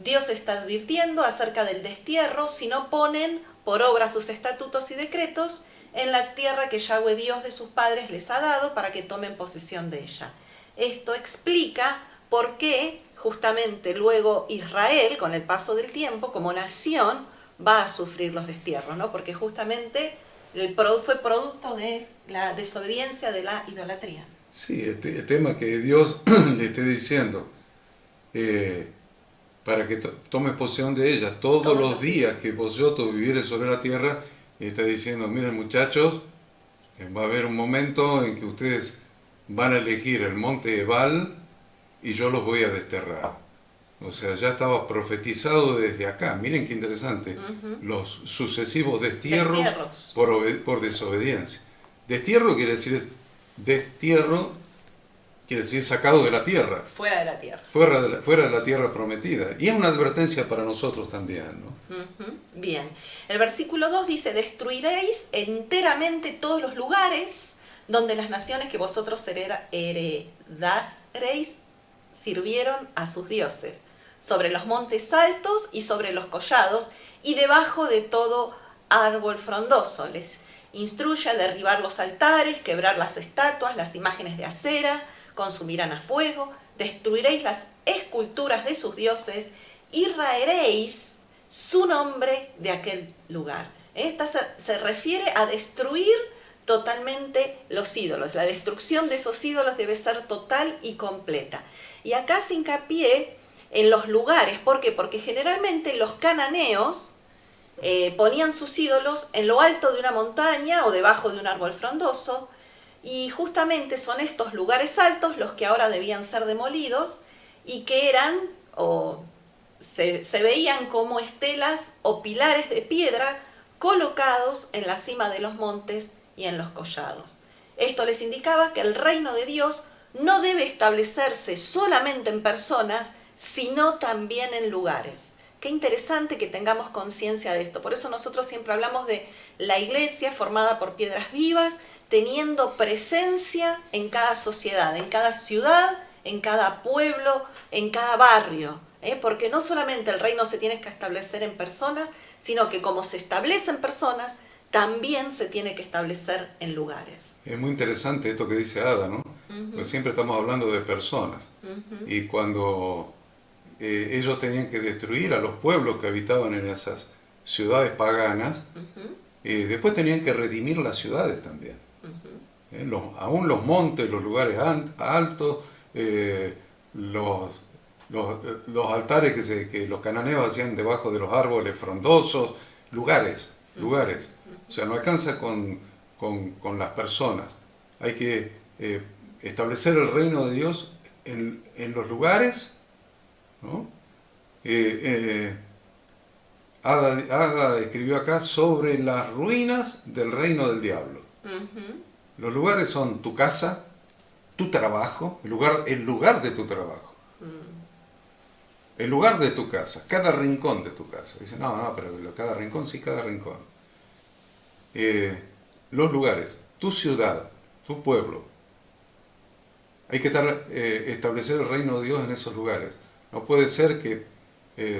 Dios está advirtiendo acerca del destierro si no ponen por obra sus estatutos y decretos en la tierra que Yahweh Dios de sus padres les ha dado, para que tomen posesión de ella. Esto explica por qué justamente luego Israel, con el paso del tiempo, como nación, va a sufrir los destierros, ¿no? Porque justamente fue producto de la desobediencia, de la idolatría. Sí, el tema que Dios le esté diciendo, para que tome posesión de ella todos los días que vosotros vivieres sobre la tierra, está diciendo: miren, muchachos, va a haber un momento en que ustedes van a elegir el monte Ebal y yo los voy a desterrar. O sea, ya estaba profetizado desde acá. Miren qué interesante. Los sucesivos destierros. Por desobediencia. Destierro quiere decir sacado de la tierra. Fuera de la tierra. Fuera de la tierra prometida. Y es una advertencia para nosotros también, ¿no? Bien. El versículo 2 dice: destruiréis enteramente todos los lugares donde las naciones que vosotros heredaréis sirvieron a sus dioses, sobre los montes altos y sobre los collados, y debajo de todo árbol frondoso. Les instruye a derribar los altares, quebrar las estatuas, las imágenes de acera, consumirán a fuego, destruiréis las esculturas de sus dioses y raeréis su nombre de aquel lugar. Esta se refiere a destruir totalmente los ídolos. La destrucción de esos ídolos debe ser total y completa. Y acá se hincapié en los lugares. ¿Por qué? Porque generalmente los cananeos ponían sus ídolos en lo alto de una montaña o debajo de un árbol frondoso, y justamente son estos lugares altos los que ahora debían ser demolidos, y que eran se veían como estelas o pilares de piedra colocados en la cima de los montes y en los collados. Esto les indicaba que el reino de Dios no debe establecerse solamente en personas, sino también en lugares. Qué interesante que tengamos conciencia de esto. Por eso nosotros siempre hablamos de la iglesia formada por piedras vivas, teniendo presencia en cada sociedad, en cada ciudad, en cada pueblo, en cada barrio. Porque no solamente el reino se tiene que establecer en personas, sino que como se establece en personas, también se tiene que establecer en lugares. Es muy interesante esto que dice Ada, ¿no? Pues siempre estamos hablando de personas. Y cuando ellos tenían que destruir a los pueblos que habitaban en esas ciudades paganas, después tenían que redimir las ciudades también. Aún los montes, los lugares altos, los altares que los cananeos hacían debajo de los árboles frondosos, lugares. O sea, no alcanza con las personas. Hay que establecer el reino de Dios en los lugares, ¿no? Ada escribió acá sobre las ruinas del reino del diablo. Los lugares son tu casa, tu trabajo, el lugar de tu trabajo. El lugar de tu casa, cada rincón de tu casa. Dicen, no, pero cada rincón, sí, cada rincón. Los lugares, tu ciudad, tu pueblo. Hay que establecer el reino de Dios en esos lugares. No puede ser que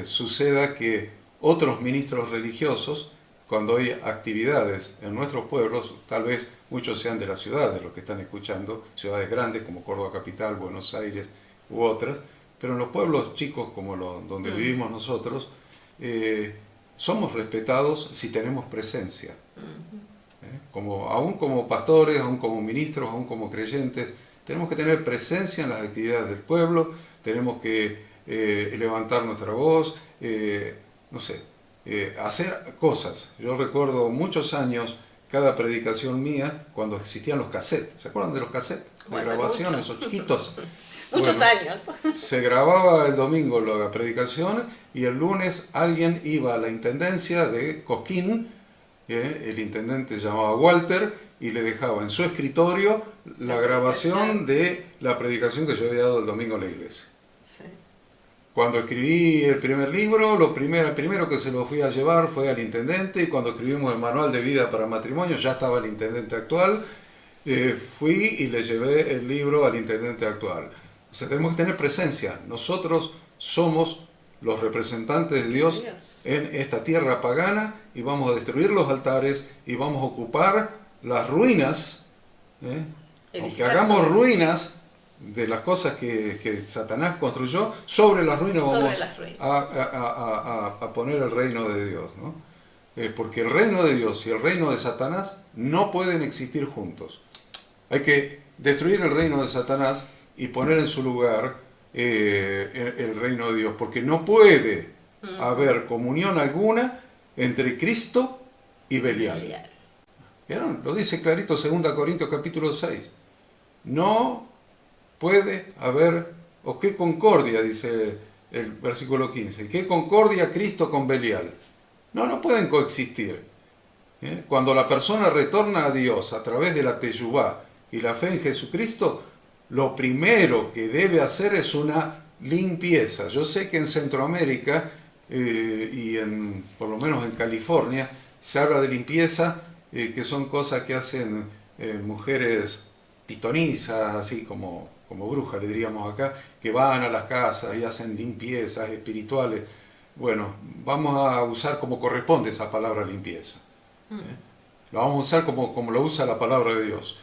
suceda que otros ministros religiosos, cuando hay actividades en nuestros pueblos, tal vez muchos sean de las ciudades, los que están escuchando, ciudades grandes como Córdoba Capital, Buenos Aires u otras, pero en los pueblos chicos como donde vivimos nosotros, somos respetados si tenemos presencia. Aún como pastores, aún como ministros, aún como creyentes, tenemos que tener presencia en las actividades del pueblo, tenemos que levantar nuestra voz, hacer cosas. Yo recuerdo muchos años, cada predicación mía, cuando existían los cassettes. ¿Se acuerdan de los cassettes? De grabación, esos chiquitos. Muchos años. Se grababa el domingo la predicación y el lunes alguien iba a la intendencia de Cosquín, el intendente se llamaba Walter, y le dejaba en su escritorio la grabación de la predicación que yo había dado el domingo en la iglesia. Sí. Cuando escribí el primer libro, el primero que se lo fui a llevar fue al intendente, y cuando escribimos el manual de vida para matrimonio ya estaba el intendente actual, fui y le llevé el libro al intendente actual. O sea, tenemos que tener presencia. Nosotros somos los representantes de Dios en esta tierra pagana, y vamos a destruir los altares y vamos a ocupar las ruinas, aunque hagamos ruinas de las cosas que Satanás construyó, sobre las ruinas vamos a poner el reino de Dios, ¿no? Porque el reino de Dios y el reino de Satanás no pueden existir juntos. Hay que destruir el reino de Satanás y poner en su lugar el reino de Dios, porque no puede haber comunión alguna entre Cristo y Belial. ¿Vieron? Lo dice clarito 2 Corintios capítulo 6. No puede haber, o qué concordia, dice el versículo 15, qué concordia Cristo con Belial. No pueden coexistir. Cuando la persona retorna a Dios a través de la teyubá y la fe en Jesucristo, lo primero que debe hacer es una limpieza. Yo sé que en Centroamérica y por lo menos en California se habla de limpieza, que son cosas que hacen mujeres pitonizas, así como brujas le diríamos acá, que van a las casas y hacen limpiezas espirituales. Bueno, vamos a usar como corresponde esa palabra limpieza. Lo vamos a usar como lo usa la palabra de Dios.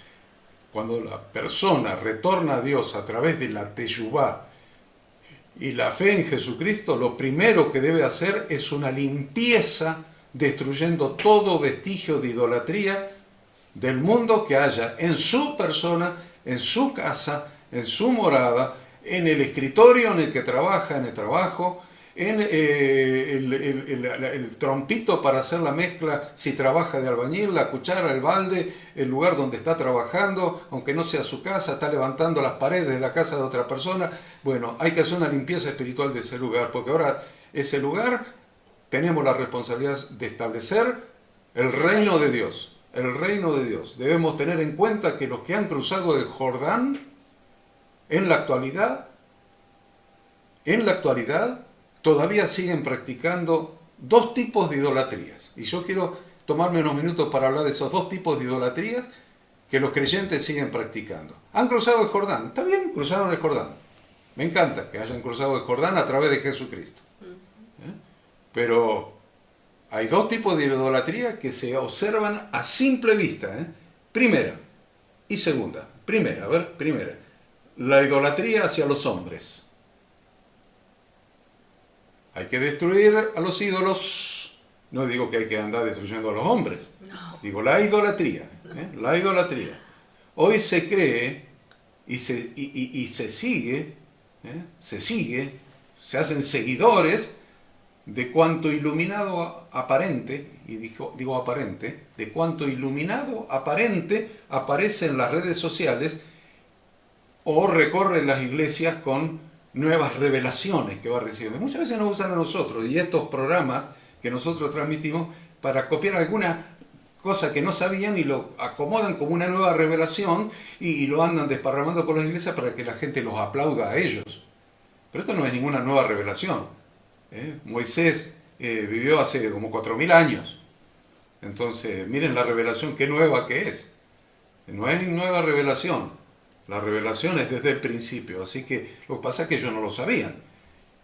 Cuando la persona retorna a Dios a través de la teyubá y la fe en Jesucristo, lo primero que debe hacer es una limpieza, destruyendo todo vestigio de idolatría del mundo que haya en su persona, en su casa, en su morada, en el escritorio en el que trabaja, en el trabajo, en el trompito para hacer la mezcla si trabaja de albañil, la cuchara, el balde, el lugar donde está trabajando, aunque no sea su casa, está levantando las paredes de la casa de otra persona. Bueno, hay que hacer una limpieza espiritual de ese lugar, porque ahora ese lugar tenemos la responsabilidad de establecer el reino de Dios. el reino de Dios. Debemos tener en cuenta que los que han cruzado el Jordán en la actualidad, todavía siguen practicando dos tipos de idolatrías. Y yo quiero tomarme unos minutos para hablar de esos dos tipos de idolatrías que los creyentes siguen practicando. Han cruzado el Jordán, está bien, cruzaron el Jordán. Me encanta que hayan cruzado el Jordán a través de Jesucristo. Pero hay dos tipos de idolatría que se observan a simple vista. Primera y segunda. Primera. La idolatría hacia los hombres. Hay que destruir a los ídolos. No digo que hay que andar destruyendo a los hombres. No. Digo, la idolatría. La idolatría. Hoy se cree y se sigue, se hacen seguidores de cuanto iluminado aparente, y digo aparente, de cuanto iluminado aparente aparece en las redes sociales o recorre las iglesias con nuevas revelaciones que va recibiendo. Muchas veces nos usan a nosotros y estos programas que nosotros transmitimos para copiar alguna cosa que no sabían y lo acomodan como una nueva revelación y lo andan desparramando por las iglesias para que la gente los aplauda a ellos. Pero esto no es ninguna nueva revelación. Moisés vivió hace como 4000 años. Entonces, miren la revelación, qué nueva que es. No es nueva revelación. La revelación es desde el principio. Así que lo que pasa es que ellos no lo sabían.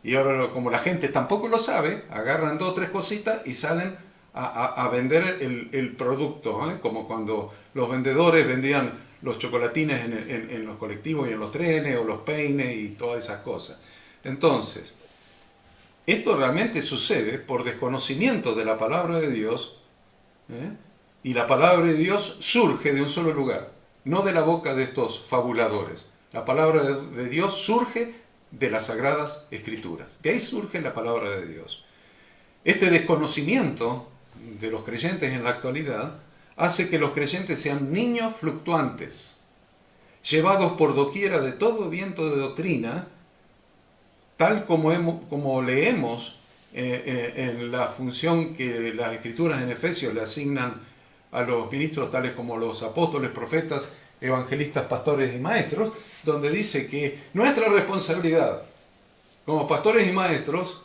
Y ahora, como la gente tampoco lo sabe, agarran 2 o 3 cositas y salen a vender el producto. Como cuando los vendedores vendían los chocolatines en los colectivos y en los trenes, o los peines y todas esas cosas. Entonces, esto realmente sucede por desconocimiento de la palabra de Dios, y la palabra de Dios surge de un solo lugar, no de la boca de estos fabuladores. La palabra de Dios surge de las Sagradas Escrituras. De ahí surge la palabra de Dios. Este desconocimiento de los creyentes en la actualidad hace que los creyentes sean niños fluctuantes, llevados por doquiera de todo viento de doctrina, tal como leemos en la función que las Escrituras en Efesios le asignan a los ministros tales como los apóstoles, profetas, evangelistas, pastores y maestros, donde dice que nuestra responsabilidad como pastores y maestros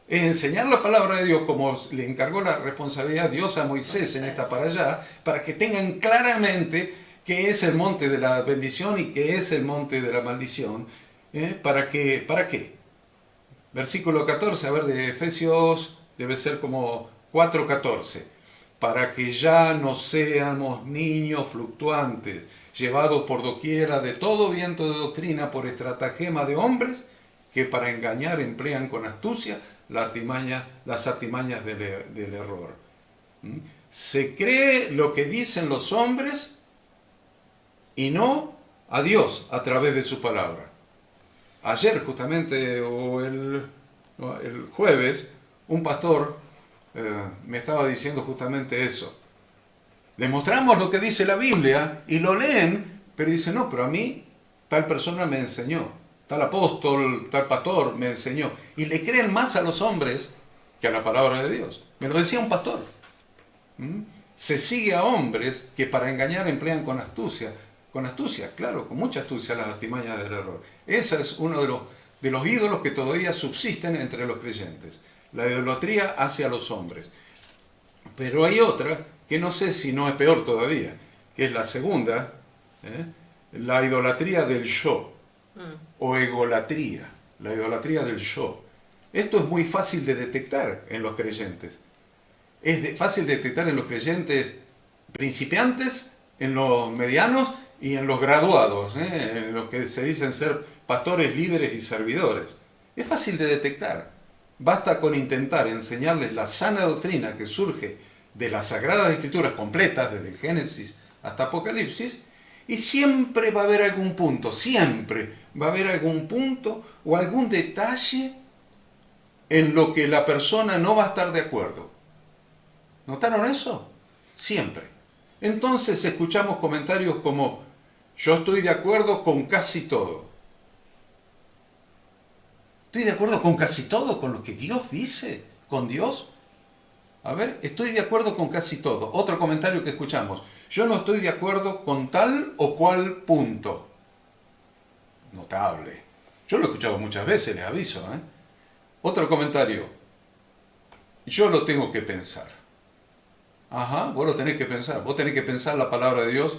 es enseñar la palabra de Dios como le encargó la responsabilidad Dios a Moisés en esta para allá, para que tengan claramente qué es el monte de la bendición y qué es el monte de la maldición. ¿Para qué? Versículo 14, a ver, de Efesios, debe ser como 4:14. Para que ya no seamos niños fluctuantes, llevados por doquiera de todo viento de doctrina por estratagema de hombres que para engañar emplean con astucia las artimañas del error. Se cree lo que dicen los hombres y no a Dios a través de su palabra. Ayer justamente, o el jueves, un pastor me estaba diciendo justamente eso. Les mostramos lo que dice la Biblia y lo leen, pero dicen, no, pero a mí tal persona me enseñó, tal apóstol, tal pastor me enseñó. Y le creen más a los hombres que a la palabra de Dios. Me lo decía un pastor. Se sigue a hombres que para engañar emplean con astucia, claro, con mucha astucia las artimañas del error. Ese es uno de los ídolos que todavía subsisten entre los creyentes. La idolatría hacia los hombres. Pero hay otra que no sé si no es peor todavía, que es la segunda, la idolatría del yo, o egolatría, la idolatría del yo. Esto es muy fácil de detectar en los creyentes. Es fácil de detectar en los creyentes principiantes, en los medianos y en los graduados, en los que se dicen ser pastores, líderes y servidores. Es fácil de detectar. Basta con intentar enseñarles la sana doctrina que surge de las Sagradas Escrituras completas, desde el Génesis hasta Apocalipsis, y siempre va a haber algún punto, o algún detalle en lo que la persona no va a estar de acuerdo. ¿Notaron eso? Siempre. Entonces escuchamos comentarios como, yo estoy de acuerdo con casi todo. ¿Estoy de acuerdo con casi todo? ¿Con lo que Dios dice? ¿Con Dios? A ver, estoy de acuerdo con casi todo. Otro comentario que escuchamos. Yo no estoy de acuerdo con tal o cual punto. Notable. Yo lo he escuchado muchas veces, les aviso. Otro comentario. Yo lo tengo que pensar. Ajá, vos lo tenés que pensar. Vos tenés que pensar la palabra de Dios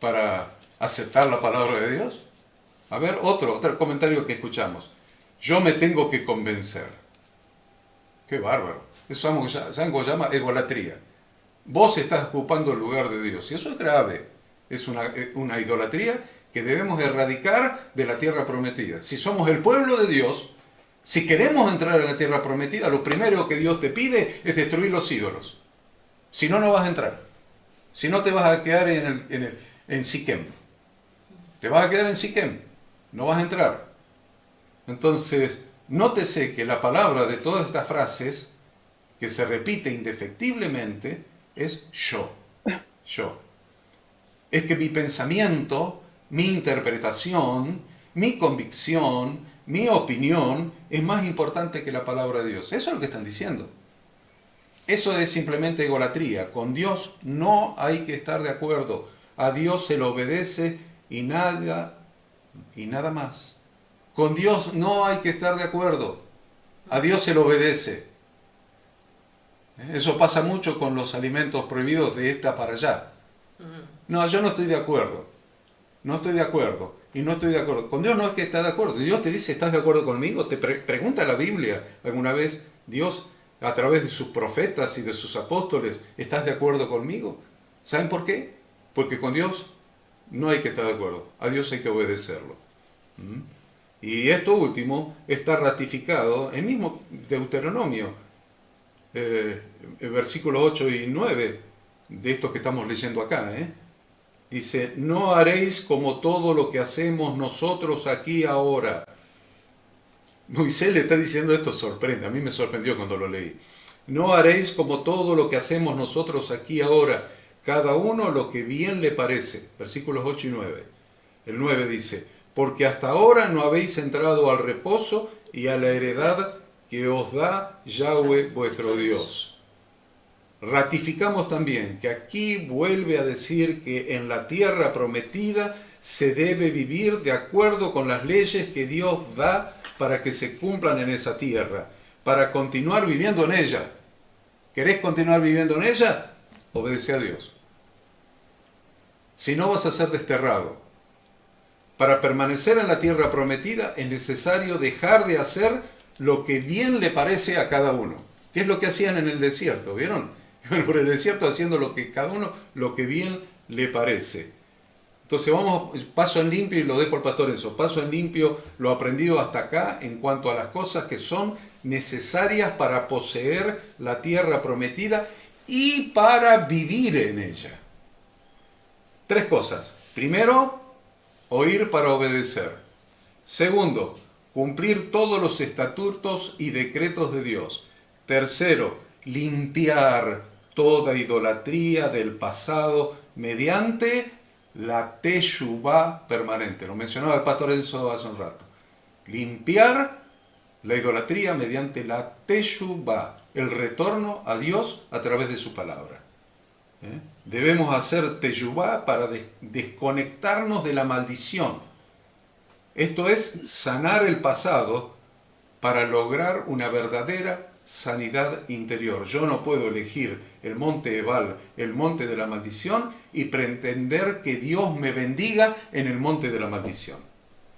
para aceptar la palabra de Dios. A ver, otro comentario que escuchamos. Yo me tengo que convencer. Qué bárbaro. Eso ¿saben cómo se llama? Egolatría. Vos estás ocupando el lugar de Dios. Y eso es grave. Es una idolatría que debemos erradicar de la tierra prometida. Si somos el pueblo de Dios, si queremos entrar en la tierra prometida, lo primero que Dios te pide es destruir los ídolos. Si no, no vas a entrar. Si no, te vas a quedar en Siquem. Te vas a quedar en Siquem. No vas a entrar. Entonces, nótese que la palabra de todas estas frases, que se repite indefectiblemente, es yo. Yo. Es que mi pensamiento, mi interpretación, mi convicción, mi opinión es más importante que la palabra de Dios. Eso es lo que están diciendo. Eso es simplemente egolatría. Con Dios no hay que estar de acuerdo. A Dios se le obedece y nada más. Con Dios no hay que estar de acuerdo. A Dios se le obedece. Eso pasa mucho con los alimentos prohibidos de esta para allá. No, yo no estoy de acuerdo. No estoy de acuerdo. Y no estoy de acuerdo. Con Dios no es que estás de acuerdo. Dios te dice, ¿estás de acuerdo conmigo? Te pregunta la Biblia alguna vez, Dios, a través de sus profetas y de sus apóstoles, ¿estás de acuerdo conmigo? ¿Saben por qué? Porque con Dios no hay que estar de acuerdo. A Dios hay que obedecerlo. Y esto último está ratificado en mismo Deuteronomio, versículos 8 y 9, de esto que estamos leyendo acá. Dice, no haréis como todo lo que hacemos nosotros aquí ahora. Moisés le está diciendo esto, sorprende, a mí me sorprendió cuando lo leí. No haréis como todo lo que hacemos nosotros aquí ahora, cada uno lo que bien le parece. Versículos 8 y 9. El 9 dice, porque hasta ahora no habéis entrado al reposo y a la heredad que os da Yahweh vuestro Dios. Ratificamos también que aquí vuelve a decir que en la tierra prometida se debe vivir de acuerdo con las leyes que Dios da para que se cumplan en esa tierra, para continuar viviendo en ella. ¿Querés continuar viviendo en ella? Obedece a Dios. Si no, vas a ser desterrado. Para permanecer en la tierra prometida es necesario dejar de hacer lo que bien le parece a cada uno. ¿Qué es lo que hacían en el desierto? ¿Vieron? Por el desierto haciendo lo que cada uno, lo que bien le parece. Entonces vamos, paso en limpio, y lo dejo al pastor Enzo, paso en limpio lo aprendido hasta acá en cuanto a las cosas que son necesarias para poseer la tierra prometida y para vivir en ella. 3 cosas. Primero, oír para obedecer. Segundo, cumplir todos los estatutos y decretos de Dios. Tercero, limpiar toda idolatría del pasado mediante la teshuvá permanente. Lo mencionaba el pastor Enzo hace un rato. Limpiar la idolatría mediante la teshuvá, el retorno a Dios a través de su palabra. Debemos hacer teshuvá para desconectarnos de la maldición. Esto es sanar el pasado para lograr una verdadera sanidad interior. Yo no puedo elegir el monte Ebal, el monte de la maldición, y pretender que Dios me bendiga en el monte de la maldición.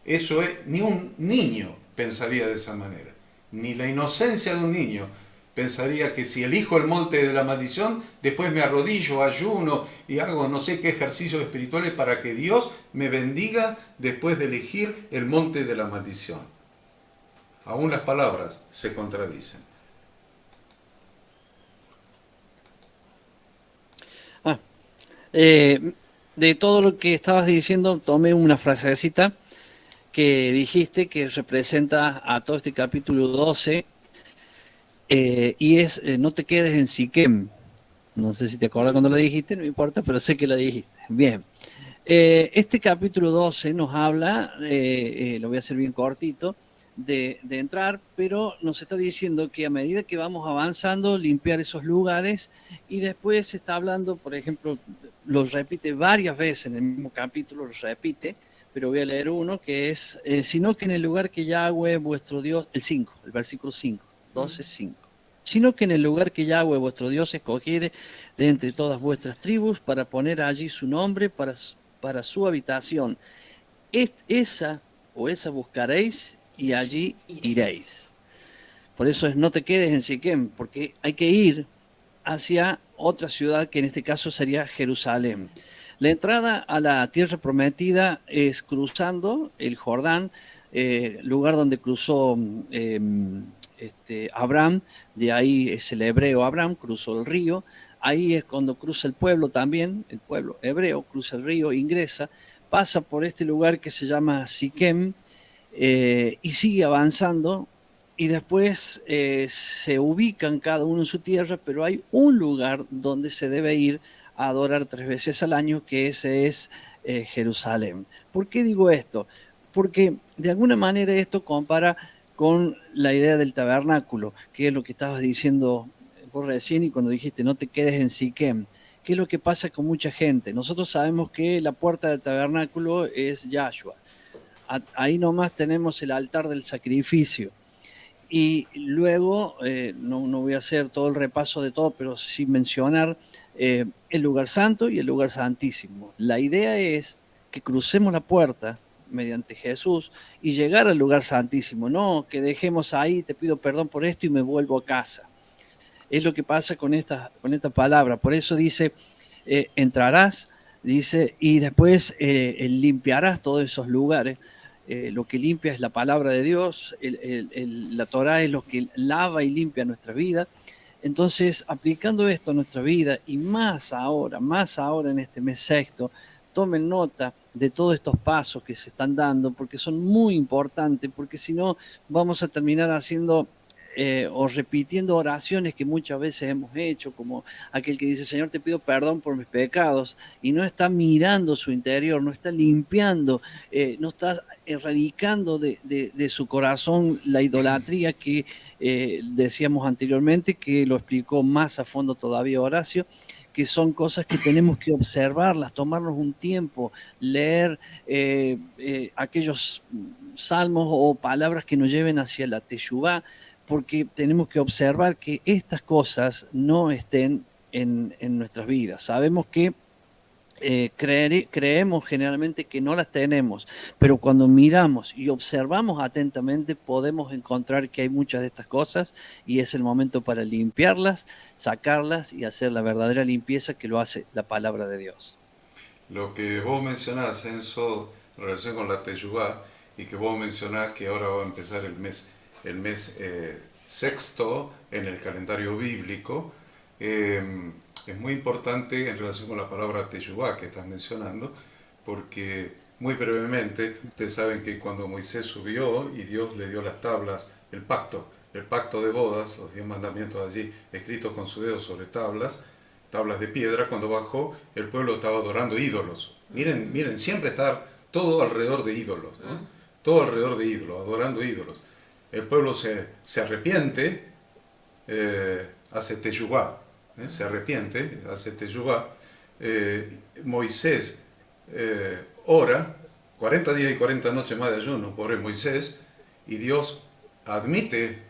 Eso es, ni un niño pensaría de esa manera, ni la inocencia de un niño pensaría que si elijo el monte de la maldición, después me arrodillo, ayuno y hago no sé qué ejercicios espirituales para que Dios me bendiga después de elegir el monte de la maldición. Aún las palabras se contradicen. De todo lo que estabas diciendo, tomé una frasecita que dijiste que representa a todo este capítulo 12, y es, no te quedes en Siquem. No sé si te acuerdas cuando lo dijiste, no me importa, pero sé que lo dijiste. Bien. Este capítulo 12 nos habla, lo voy a hacer bien cortito, de entrar, pero nos está diciendo que a medida que vamos avanzando, limpiar esos lugares, y después está hablando, por ejemplo, lo repite varias veces en el mismo capítulo, lo repite, pero voy a leer uno que es, sino que en el lugar que Yahweh vuestro Dios, el 5, el versículo 5, 12, 5. Sino que en el lugar que Yahweh vuestro Dios escogiere de entre todas vuestras tribus para poner allí su nombre para su habitación. Esa buscaréis y allí iréis. Por eso es no te quedes en Siquem, porque hay que ir hacia otra ciudad que en este caso sería Jerusalén. La entrada a la tierra prometida es cruzando el Jordán, lugar donde cruzó Abraham, de ahí es el hebreo Abraham, cruzó el río, ahí es cuando cruza el pueblo también, el pueblo hebreo cruza el río, ingresa, pasa por este lugar que se llama Siquem, y sigue avanzando, y después se ubican cada uno en su tierra, pero hay un lugar donde se debe ir a adorar 3 veces al año, que ese es Jerusalén. ¿Por qué digo esto? Porque de alguna manera esto compara con la idea del tabernáculo, que es lo que estabas diciendo vos recién y cuando dijiste no te quedes en Siquem. ¿Qué es lo que pasa con mucha gente? Nosotros sabemos que la puerta del tabernáculo es Yahshua. Ahí nomás tenemos el altar del sacrificio. Y luego, no voy a hacer todo el repaso de todo, pero sí mencionar el lugar santo y el lugar santísimo. La idea es que crucemos la puerta mediante Jesús y llegar al lugar santísimo, no que dejemos ahí, te pido perdón por esto y me vuelvo a casa. Es lo que pasa con esta palabra. Por eso dice, entrarás, dice, y después limpiarás todos esos lugares. Lo que limpia es la palabra de Dios, la Torah es lo que lava y limpia nuestra vida. Entonces, aplicando esto a nuestra vida, y más ahora en este mes sexto, tomen nota de todos estos pasos que se están dando, porque son muy importantes, porque si no vamos a terminar haciendo o repitiendo oraciones que muchas veces hemos hecho, como aquel que dice, Señor, te pido perdón por mis pecados, y no está mirando su interior, no está limpiando, no está erradicando de su corazón la idolatría que decíamos anteriormente, que lo explicó más a fondo todavía Horacio, que son cosas que tenemos que observarlas, tomarnos un tiempo, leer aquellos salmos o palabras que nos lleven hacia la teshuvá, porque tenemos que observar que estas cosas no estén en nuestras vidas. Sabemos que creemos generalmente que no las tenemos, pero cuando miramos y observamos atentamente podemos encontrar que hay muchas de estas cosas y es el momento para limpiarlas, sacarlas y hacer la verdadera limpieza que lo hace la palabra de Dios. Lo que vos mencionás, Enzo, en relación con la Teshuvá, y que vos mencionás que ahora va a empezar el mes sexto en el calendario bíblico, es muy importante en relación con la palabra Teshuvá que estás mencionando, porque muy brevemente, ustedes saben que cuando Moisés subió y Dios le dio las tablas, el pacto de bodas, los 10 mandamientos allí escritos con su dedo sobre tablas de piedra, cuando bajó el pueblo estaba adorando ídolos. Miren, siempre está todo alrededor de ídolos, ¿no? Todo alrededor de ídolos, adorando ídolos. El pueblo se arrepiente, hace teshuvá, se arrepiente, hace teshuvá. Moisés ora, 40 días y 40 noches más de ayuno, pobre Moisés, y Dios admite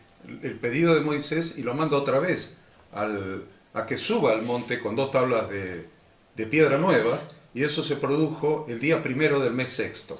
el pedido de Moisés y lo manda otra vez a que suba al monte con 2 tablas de piedra nueva, y eso se produjo el día primero del mes sexto.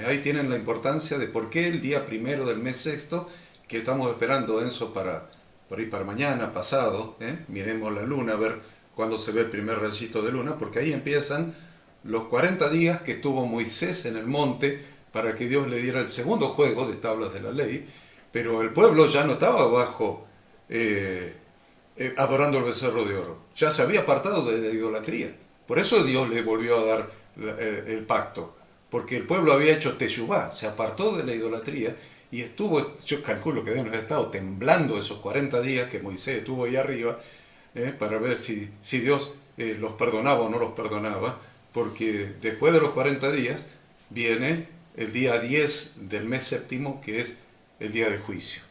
Ahí tienen la importancia de por qué el día primero del mes sexto, que estamos esperando, Enzo, por ahí para mañana, pasado, miremos la luna, a ver cuándo se ve el primer rayito de luna, porque ahí empiezan los 40 días que estuvo Moisés en el monte para que Dios le diera el segundo juego de tablas de la ley, pero el pueblo ya no estaba abajo adorando el becerro de oro, ya se había apartado de la idolatría. Por eso Dios le volvió a dar el pacto, porque el pueblo había hecho teshuvá, se apartó de la idolatría y estuvo, yo calculo que deben haber estado temblando esos 40 días que Moisés estuvo ahí arriba, para ver si Dios los perdonaba o no los perdonaba, porque después de los 40 días viene el día 10 del mes séptimo, que es el día del juicio,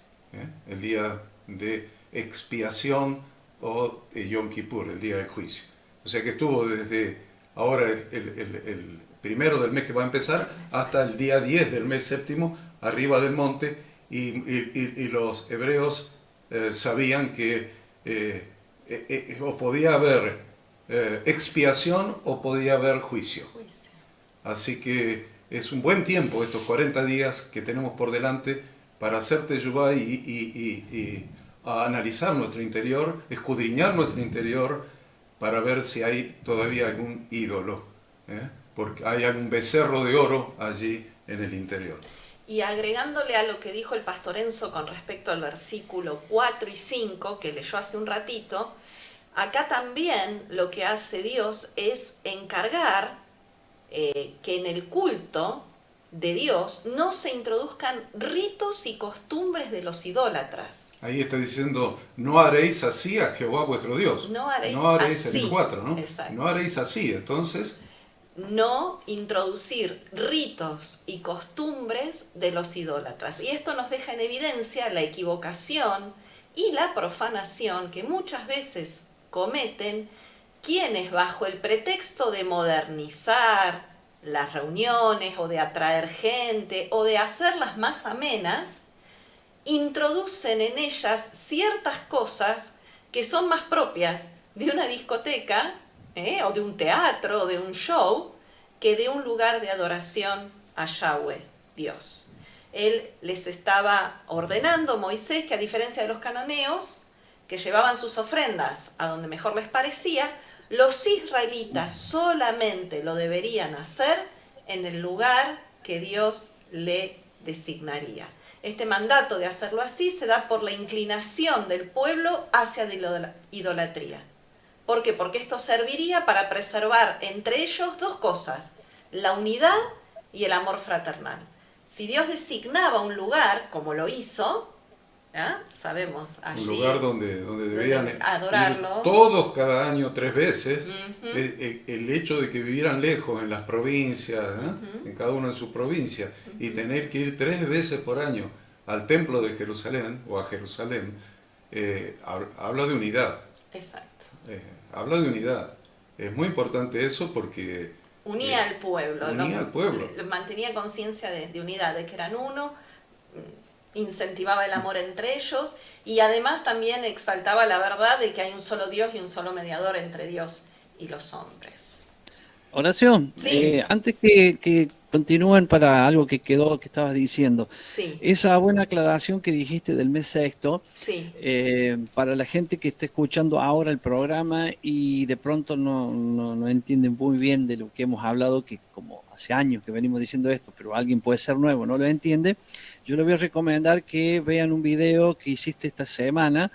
el día de expiación o Yom Kippur, el día del juicio. O sea que estuvo desde ahora el primero del mes que va a empezar hasta el día 10 del mes séptimo arriba del monte y los hebreos sabían que o podía haber expiación o podía haber juicio. Así que es un buen tiempo estos 40 días que tenemos por delante para hacer teshuvá y a analizar nuestro interior, escudriñar nuestro interior para ver si hay todavía algún ídolo, porque hay algún becerro de oro allí en el interior. Y agregándole a lo que dijo el pastor Enzo con respecto al versículo 4 y 5 que leyó hace un ratito, acá también lo que hace Dios es encargar que en el culto de Dios no se introduzcan ritos y costumbres de los idólatras. Ahí está diciendo, no haréis así a Jehová vuestro Dios. No haréis así. En el 4, ¿no? Exacto. No haréis así, entonces... No introducir ritos y costumbres de los idólatras. Y esto nos deja en evidencia la equivocación y la profanación que muchas veces cometen quienes bajo el pretexto de modernizar las reuniones o de atraer gente o de hacerlas más amenas, introducen en ellas ciertas cosas que son más propias de una discoteca o de un teatro o de un show que de un lugar de adoración a Yahweh, Dios. Él les estaba ordenando, Moisés, que a diferencia de los cananeos, que llevaban sus ofrendas a donde mejor les parecía, los israelitas solamente lo deberían hacer en el lugar que Dios le designaría. Este mandato de hacerlo así se da por la inclinación del pueblo hacia la idolatría. ¿Por qué? Porque esto serviría para preservar entre ellos dos cosas, la unidad y el amor fraternal. Si Dios designaba un lugar, como lo hizo, sabemos allí, un lugar donde deberían adorarlo, ir todos cada año 3 veces, el hecho de que vivieran lejos en las provincias, en cada uno en su provincia, y tener que ir 3 veces por año al templo de Jerusalén o a Jerusalén, habla de unidad. Exacto. Habla de unidad. Es muy importante eso porque... Unía al pueblo. Al pueblo. Mantenía conciencia de unidad, de que eran uno, incentivaba el amor entre ellos y además también exaltaba la verdad de que hay un solo Dios y un solo mediador entre Dios y los hombres. Oración, sí. Antes que continúen para algo que quedó, que estabas diciendo, sí. Esa buena aclaración que dijiste del mes sexto, sí. Para la gente que está escuchando ahora el programa y de pronto no entienden muy bien de lo que hemos hablado, que como hace años que venimos diciendo esto, pero alguien puede ser nuevo, no lo entiende, yo les voy a recomendar que vean un video que hiciste esta semana,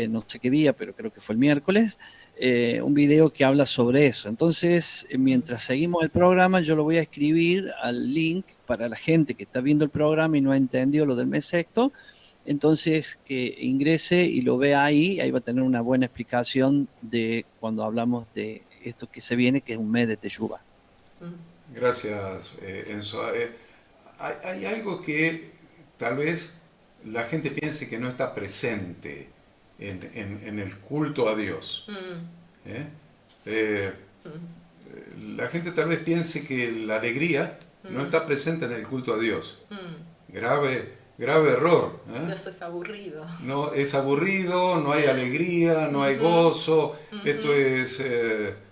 no sé qué día, pero creo que fue el miércoles, un video que habla sobre eso. Entonces, mientras seguimos el programa, yo lo voy a escribir al link para la gente que está viendo el programa y no ha entendido lo del mes sexto, entonces que ingrese y lo vea ahí va a tener una buena explicación de cuando hablamos de esto que se viene, que es un mes de Teshuvá. Gracias, Enzo. Hay algo que tal vez la gente piense que no está presente en el culto a Dios. La gente tal vez piense que la alegría no está presente en el culto a Dios. Grave error. Dios es aburrido. No, es aburrido, no hay alegría, no hay gozo. Esto es...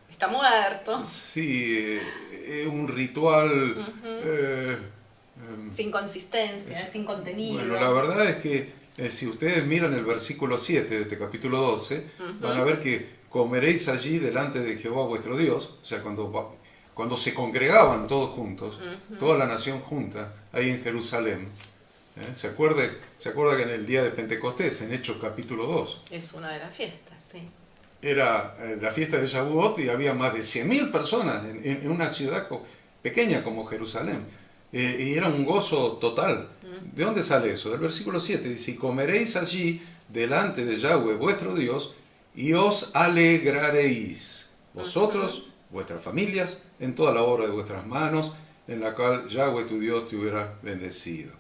está muerto. Sí, es un ritual... sin consistencia, sin contenido. Bueno, la verdad es que si ustedes miran el versículo 7 de este capítulo 12, van a ver que comeréis allí delante de Jehová vuestro Dios, o sea, cuando se congregaban todos juntos, toda la nación junta, ahí en Jerusalén. ¿Se acuerda que en el día de Pentecostés, en Hechos capítulo 2? Es una de las fiestas, sí. Era la fiesta de Shavuot y había más de 100.000 personas en una ciudad pequeña como Jerusalén. Y era un gozo total. ¿De dónde sale eso? Del versículo 7 dice, y comeréis allí delante de Yahweh vuestro Dios y os alegraréis, vosotros, vuestras familias, en toda la obra de vuestras manos, en la cual Yahweh tu Dios te hubiera bendecido.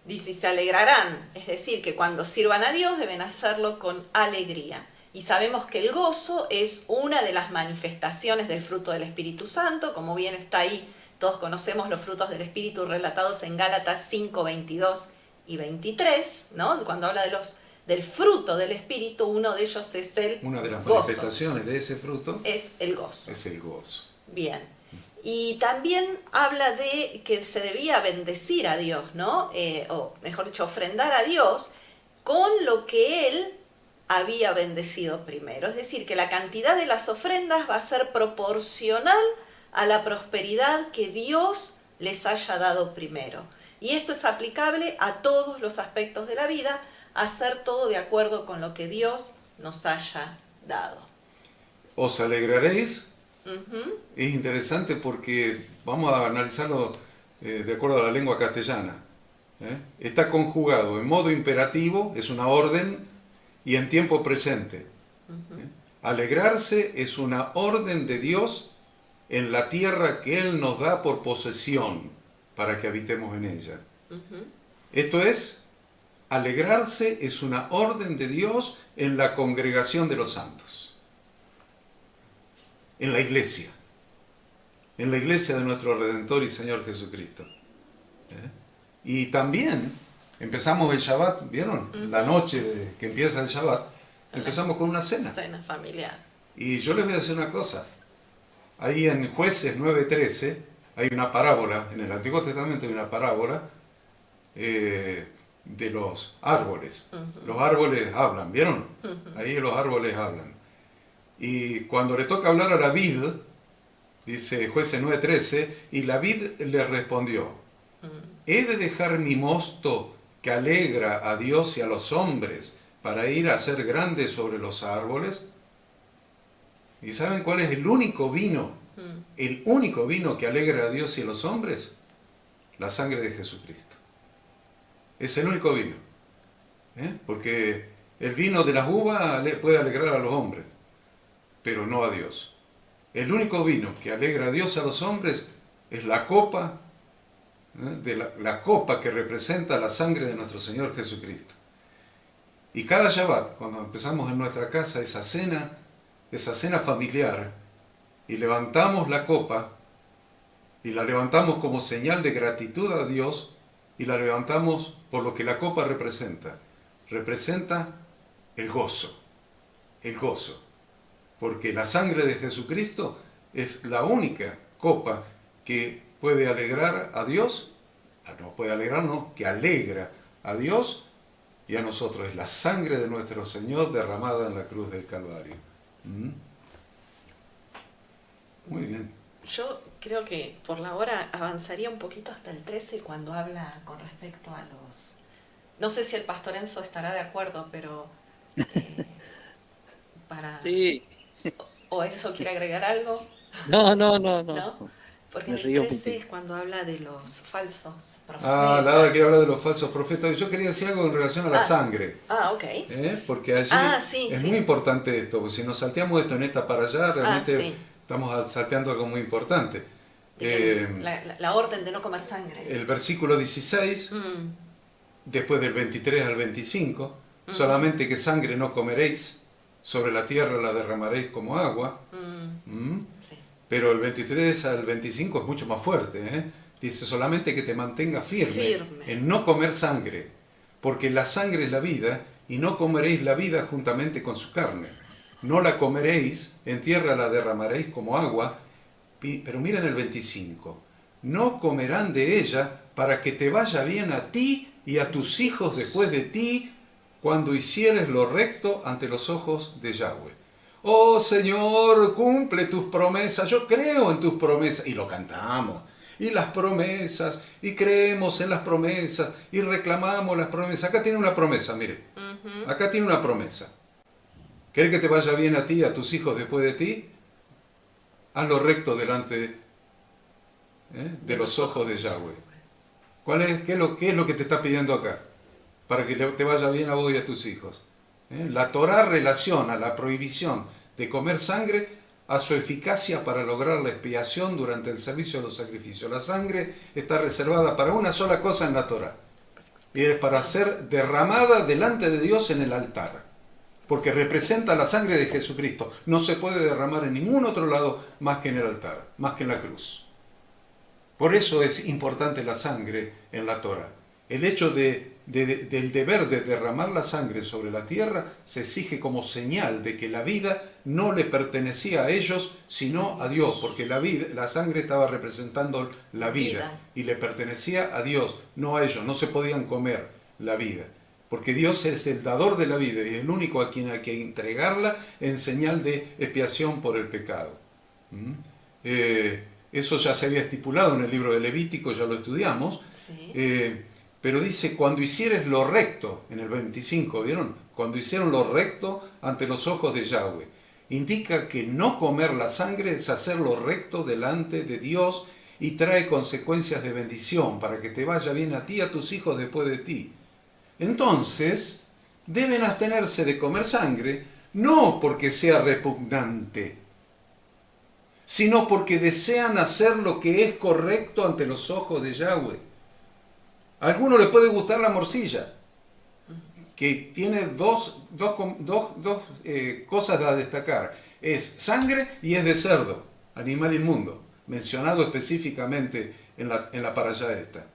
Dice, se alegrarán, es decir, que cuando sirvan a Dios deben hacerlo con alegría. Y sabemos que el gozo es una de las manifestaciones del fruto del Espíritu Santo, como bien está ahí, todos conocemos los frutos del Espíritu relatados en Gálatas 5, 22 y 23, ¿no? Cuando habla del fruto del Espíritu, uno de ellos es el gozo. Una de las manifestaciones de ese fruto es el gozo. Es el gozo. Bien. Y también habla de que se debía bendecir a Dios, ¿no? O mejor dicho, ofrendar a Dios con lo que Él había bendecido primero. Es decir, que la cantidad de las ofrendas va a ser proporcional a la prosperidad que Dios les haya dado primero. Y esto es aplicable a todos los aspectos de la vida, hacer todo de acuerdo con lo que Dios nos haya dado. Os alegraréis. Es interesante porque vamos a analizarlo de acuerdo a la lengua castellana. Está conjugado en modo imperativo, es una orden, y en tiempo presente. Alegrarse es una orden de Dios en la tierra que Él nos da por posesión para que habitemos en ella. Esto es, alegrarse es una orden de Dios en la congregación de los santos, en la iglesia de nuestro Redentor y Señor Jesucristo. Y también empezamos el Shabbat, ¿vieron? La noche que empieza el Shabbat, empezamos con una cena. Cena familiar. Y yo les voy a decir una cosa. Ahí en Jueces 9:13 hay una parábola, en el Antiguo Testamento hay una parábola de los árboles. Los árboles hablan, ¿vieron? Ahí los árboles hablan. Y cuando le toca hablar a la vid, dice Jueces 9:13, y la vid le respondió, ¿he de dejar mi mosto que alegra a Dios y a los hombres para ir a ser grande sobre los árboles? ¿Y saben cuál es el único vino? El único vino que alegra a Dios y a los hombres. La sangre de Jesucristo. Es el único vino. Porque el vino de las uvas puede alegrar a los hombres, pero no a Dios. El único vino que alegra a Dios y a los hombres es la copa, la copa que representa la sangre de nuestro Señor Jesucristo. Y cada Shabbat, cuando empezamos en nuestra casa esa cena familiar, y levantamos la copa, y la levantamos como señal de gratitud a Dios, y la levantamos por lo que la copa representa. Representa el gozo, porque la sangre de Jesucristo es la única copa que puede alegrar a Dios, que alegra a Dios y a nosotros. Es la sangre de nuestro Señor derramada en la cruz del Calvario. Muy bien. Yo creo que por la hora avanzaría un poquito hasta el 13 cuando habla con respecto a los... No sé si el pastor Enzo estará de acuerdo, pero... para... Sí. ¿O Enzo quiere agregar algo? No. ¿No? Porque en el 13 es cuando habla de los falsos profetas. Nada, quiere hablar de los falsos profetas. Yo quería decir algo en relación a la sangre. Ok. Porque allí es muy importante esto, porque si nos salteamos esto en esta para allá, realmente estamos salteando algo muy importante. La orden de no comer sangre. El versículo 16, después del 23 al 25, solamente que sangre no comeréis, sobre la tierra la derramaréis como agua. Sí. Pero el 23 al 25 es mucho más fuerte. Dice solamente que te mantenga firme en no comer sangre, porque la sangre es la vida, y no comeréis la vida juntamente con su carne. No la comeréis, en tierra la derramaréis como agua. Pero miren el 25. No comerán de ella para que te vaya bien a ti y a tus hijos después de ti, cuando hicieres lo recto ante los ojos de Yahweh. Oh Señor, cumple tus promesas, yo creo en tus promesas. Y lo cantamos. Y las promesas, y creemos en las promesas, y reclamamos las promesas. Acá tiene una promesa, mire. Acá tiene una promesa. ¿Querés que te vaya bien a ti y a tus hijos después de ti? Haz lo recto delante de los ojos de Yahweh. ¿Qué es lo que te está pidiendo acá? Para que te vaya bien a vos y a tus hijos. La Torá relaciona la prohibición de comer sangre a su eficacia para lograr la expiación durante el servicio de los sacrificios. La sangre está reservada para una sola cosa en la Torá: y es para ser derramada delante de Dios en el altar, porque representa la sangre de Jesucristo. No se puede derramar en ningún otro lado más que en el altar, más que en la cruz. Por eso es importante la sangre en la Torah. El hecho del deber de derramar la sangre sobre la tierra se exige como señal de que la vida no le pertenecía a ellos, sino a Dios, porque la sangre estaba representando la vida y le pertenecía a Dios, no a ellos. No se podían comer la vida, porque Dios es el dador de la vida y el único a quien hay que entregarla en señal de expiación por el pecado. Eso ya se había estipulado en el libro de Levítico, ya lo estudiamos. Sí. Pero dice, cuando hicieres lo recto, en el 25, ¿vieron? Cuando hicieron lo recto ante los ojos de Yahweh. Indica que no comer la sangre es hacer lo recto delante de Dios y trae consecuencias de bendición para que te vaya bien a ti y a tus hijos después de ti. Entonces, deben abstenerse de comer sangre, no porque sea repugnante, sino porque desean hacer lo que es correcto ante los ojos de Yahweh. A algunos les puede gustar la morcilla, que tiene dos cosas a destacar. Es sangre y es de cerdo, animal inmundo, mencionado específicamente en la parashá esta.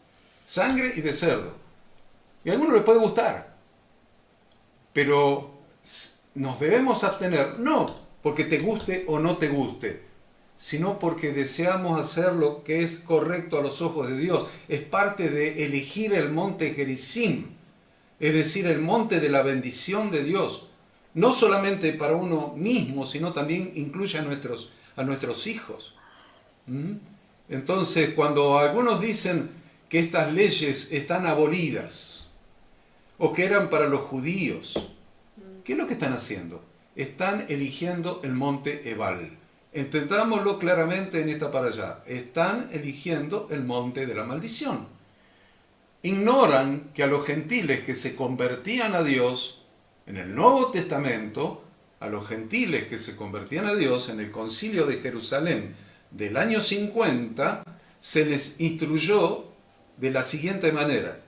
Sangre y de cerdo. Y a algunos les puede gustar, pero nos debemos abstener, no porque te guste o no te guste, sino porque deseamos hacer lo que es correcto a los ojos de Dios. Es parte de elegir el monte Gerizim, es decir, el monte de la bendición de Dios. No solamente para uno mismo, sino también incluye a nuestros hijos. Entonces, cuando algunos dicen que estas leyes están abolidas, o que eran para los judíos, ¿qué es lo que están haciendo? Están eligiendo el monte Ebal. Entendámoslo claramente en esta parashá. Están eligiendo el monte de la maldición. Ignoran que a los gentiles que se convertían a Dios en el Nuevo Testamento, a los gentiles que se convertían a Dios en el Concilio de Jerusalén del año 50, se les instruyó de la siguiente manera: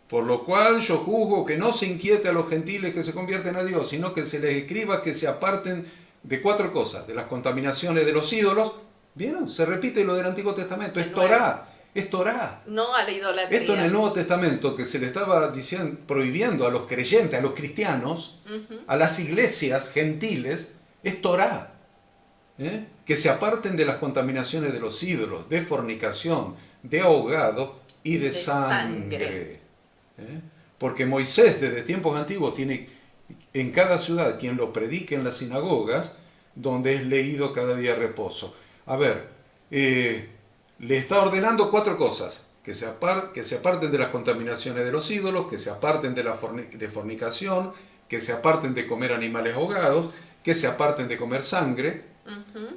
por lo cual yo juzgo que no se inquiete a los gentiles que se convierten a Dios, sino que se les escriba que se aparten de 4 cosas: de las contaminaciones de los ídolos. ¿Vieron? Se repite lo del Antiguo Testamento. Es Torá. Es Torá. No a la idolatría. Esto en el Nuevo Testamento, que se le estaba prohibiendo a los creyentes, a los cristianos, a las iglesias gentiles, es Torá. Que se aparten de las contaminaciones de los ídolos, de fornicación, de ahogado y de sangre. Porque Moisés desde tiempos antiguos tiene en cada ciudad quien lo predique en las sinagogas, donde es leído cada día reposo. A ver, le está ordenando 4 cosas: que se aparten de las contaminaciones de los ídolos, que se aparten de fornicación, que se aparten de comer animales ahogados, que se aparten de comer sangre,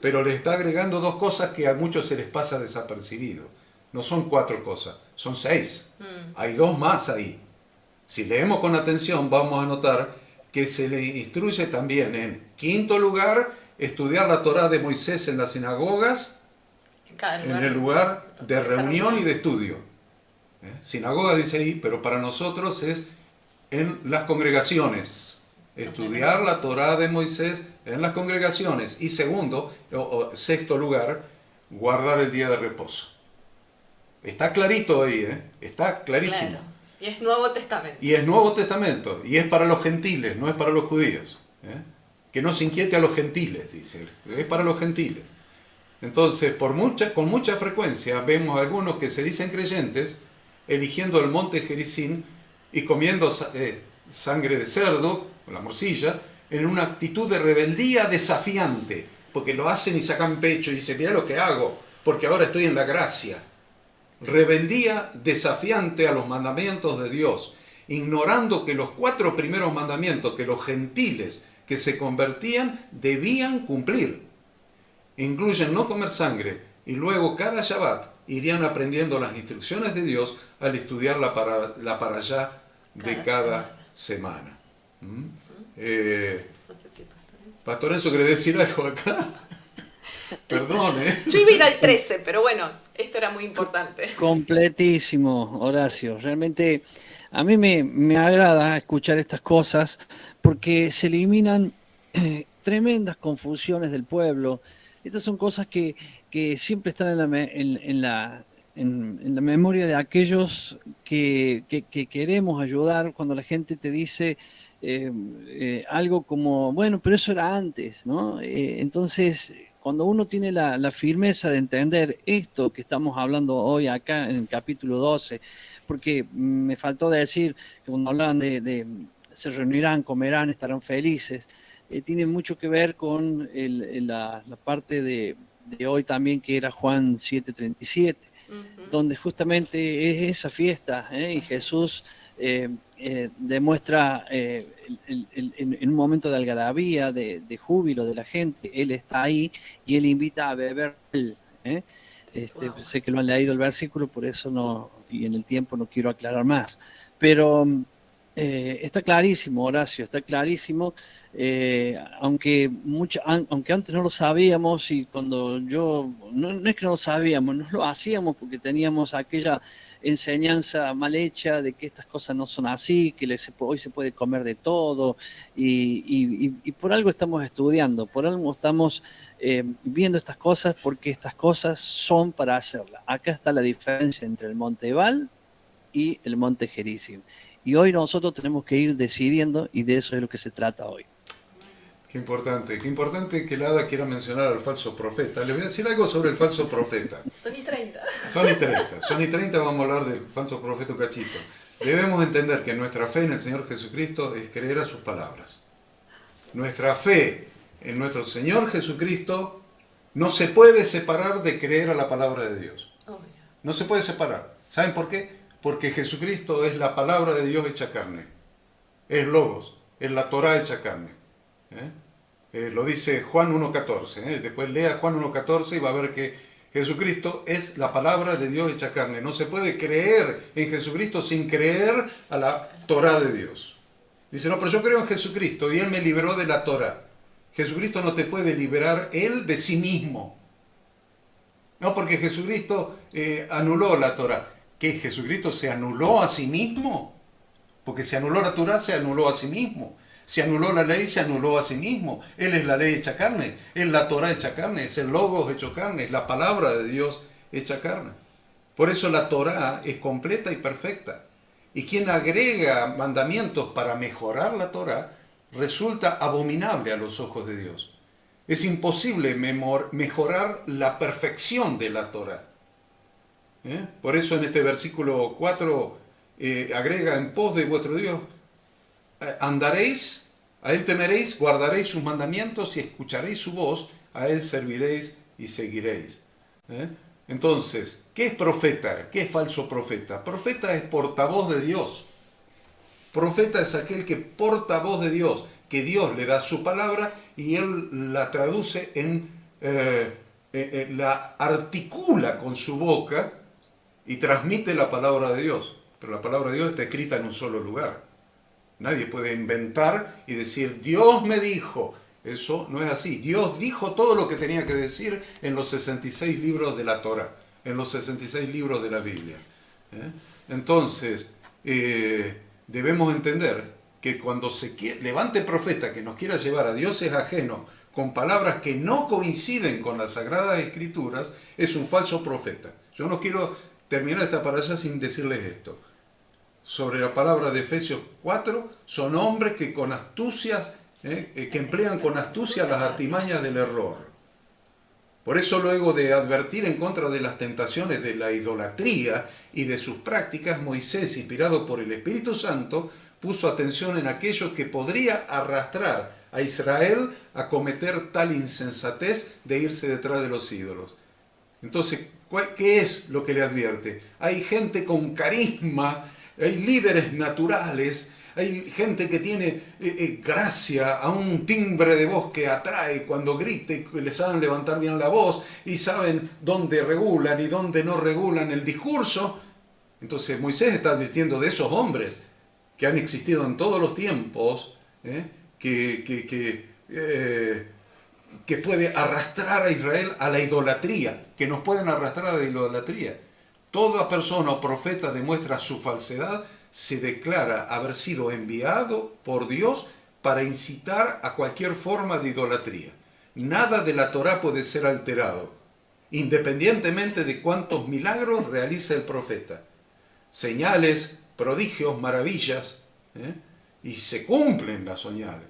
pero le está agregando 2 cosas que a muchos se les pasa desapercibido. No son 4 cosas, son 6. Hay 2 más ahí. Si leemos con atención, vamos a notar que se le instruye también, en quinto lugar, estudiar la Torá de Moisés en las sinagogas, en el lugar de reunión y de estudio. Sinagoga dice ahí, pero para nosotros es en las congregaciones. Estudiar la Torá de Moisés en las congregaciones. Y sexto lugar, guardar el día de reposo. Está clarito ahí, está clarísimo. Claro. Y es Nuevo Testamento. Y es Nuevo Testamento. Y es para los gentiles, no es para los judíos. Que no se inquiete a los gentiles, dice. Es para los gentiles. Entonces, con mucha frecuencia vemos a algunos que se dicen creyentes eligiendo el monte Gerizim y comiendo sangre de cerdo, la morcilla, en una actitud de rebeldía desafiante, porque lo hacen y sacan pecho y dicen: mira lo que hago, porque ahora estoy en la gracia. Rebeldía desafiante a los mandamientos de Dios, ignorando que los 4 primeros mandamientos que los gentiles que se convertían debían cumplir incluyen no comer sangre, y luego cada Shabbat irían aprendiendo las instrucciones de Dios al estudiar la parashá de cada semana. No sé si Pastor Enzo, ¿querés decir algo acá? Perdón, Yo iba a ir al 13, pero bueno, esto era muy importante. Completísimo, Horacio. Realmente A mí me agrada escuchar estas cosas porque se eliminan tremendas confusiones del pueblo. Estas son cosas que siempre están en la memoria de aquellos que queremos ayudar cuando la gente te dice algo como, bueno, pero eso era antes, ¿no? Entonces, cuando uno tiene la firmeza de entender esto que estamos hablando hoy acá en el capítulo 12, porque me faltó decir que cuando hablaban se reunirán, comerán, estarán felices, tiene mucho que ver con la parte de hoy también, que era Juan 7:37, donde justamente es esa fiesta, y Jesús demuestra en un momento de algarabía, de júbilo de la gente, Él está ahí y Él invita a beber. ¿eh? Sé que lo han leído el versículo, por eso no, y en el tiempo no quiero aclarar más, pero está clarísimo, Horacio, está clarísimo. Aunque antes no lo sabíamos, y cuando no es que no lo sabíamos, no lo hacíamos porque teníamos aquella enseñanza mal hecha de que estas cosas no son así, que hoy se puede comer de todo, y por algo estamos estudiando, por algo estamos viendo estas cosas, porque estas cosas son para hacerlas. Acá está la diferencia entre el Monte Ebal y el Monte Gerizim. Y hoy nosotros tenemos que ir decidiendo, y de eso es lo que se trata hoy. Qué importante que Lada quiera mencionar al falso profeta. Le voy a decir algo sobre el falso profeta. Son y 30. Son y 30 vamos a hablar del falso profeta un cachito. Debemos entender que nuestra fe en el Señor Jesucristo es creer a sus palabras. Nuestra fe en nuestro Señor Jesucristo no se puede separar de creer a la palabra de Dios. No se puede separar. ¿Saben por qué? Porque Jesucristo es la palabra de Dios hecha carne. Es Logos, es la Torá hecha carne. Lo dice Juan 1.14. Después lea Juan 1.14 y va a ver que Jesucristo es la palabra de Dios hecha carne. No se puede creer en Jesucristo sin creer a la Torá de Dios. Dice, no, pero yo creo en Jesucristo y Él me liberó de la Torá. Jesucristo no te puede liberar Él de sí mismo. No, porque Jesucristo anuló la Torá. ¿Qué? ¿Jesucristo se anuló a sí mismo? Porque se anuló la Torá, se anuló a sí mismo. Se anuló la ley, se anuló a sí mismo. Él es la ley hecha carne, es la Torá hecha carne, es el Logos hecho carne, es la palabra de Dios hecha carne. Por eso la Torá es completa y perfecta. Y quien agrega mandamientos para mejorar la Torá resulta abominable a los ojos de Dios. Es imposible mejorar la perfección de la Torá. Por eso en este versículo 4 agrega, en pos de vuestro Dios andaréis, a Él temeréis, guardaréis sus mandamientos y escucharéis su voz, a Él serviréis y seguiréis. Entonces, ¿qué es profeta? ¿Qué es falso profeta? Profeta es portavoz de Dios. Profeta es aquel que porta voz de Dios, que Dios le da su palabra y Él la traduce la articula con su boca y transmite la palabra de Dios. Pero la palabra de Dios está escrita en un solo lugar. Nadie puede inventar y decir, Dios me dijo. Eso no es así. Dios dijo todo lo que tenía que decir en los 66 libros de la Torá, en los 66 libros de la Biblia. Entonces, debemos entender que cuando levante profeta que nos quiera llevar a dioses ajenos con palabras que no coinciden con las Sagradas Escrituras, es un falso profeta. Yo no quiero terminar esta parasha sin decirles esto. Sobre la palabra de Efesios 4, son hombres que con astucias, que emplean con astucia las artimañas del error. Por eso luego de advertir en contra de las tentaciones de la idolatría y de sus prácticas, Moisés, inspirado por el Espíritu Santo, puso atención en aquello que podría arrastrar a Israel a cometer tal insensatez de irse detrás de los ídolos. Entonces, ¿qué es lo que le advierte? Hay gente con carisma, hay líderes naturales, hay gente que tiene gracia, a un timbre de voz que atrae cuando grite, que les saben levantar bien la voz y saben dónde regulan y dónde no regulan el discurso. Entonces Moisés está advirtiendo de esos hombres que han existido en todos los tiempos, que puede arrastrar a Israel a la idolatría, que nos pueden arrastrar a la idolatría. Toda persona o profeta demuestra su falsedad se declara haber sido enviado por Dios para incitar a cualquier forma de idolatría. Nada de la Torá puede ser alterado, independientemente de cuántos milagros realiza el profeta. Señales, prodigios, maravillas, y se cumplen las señales,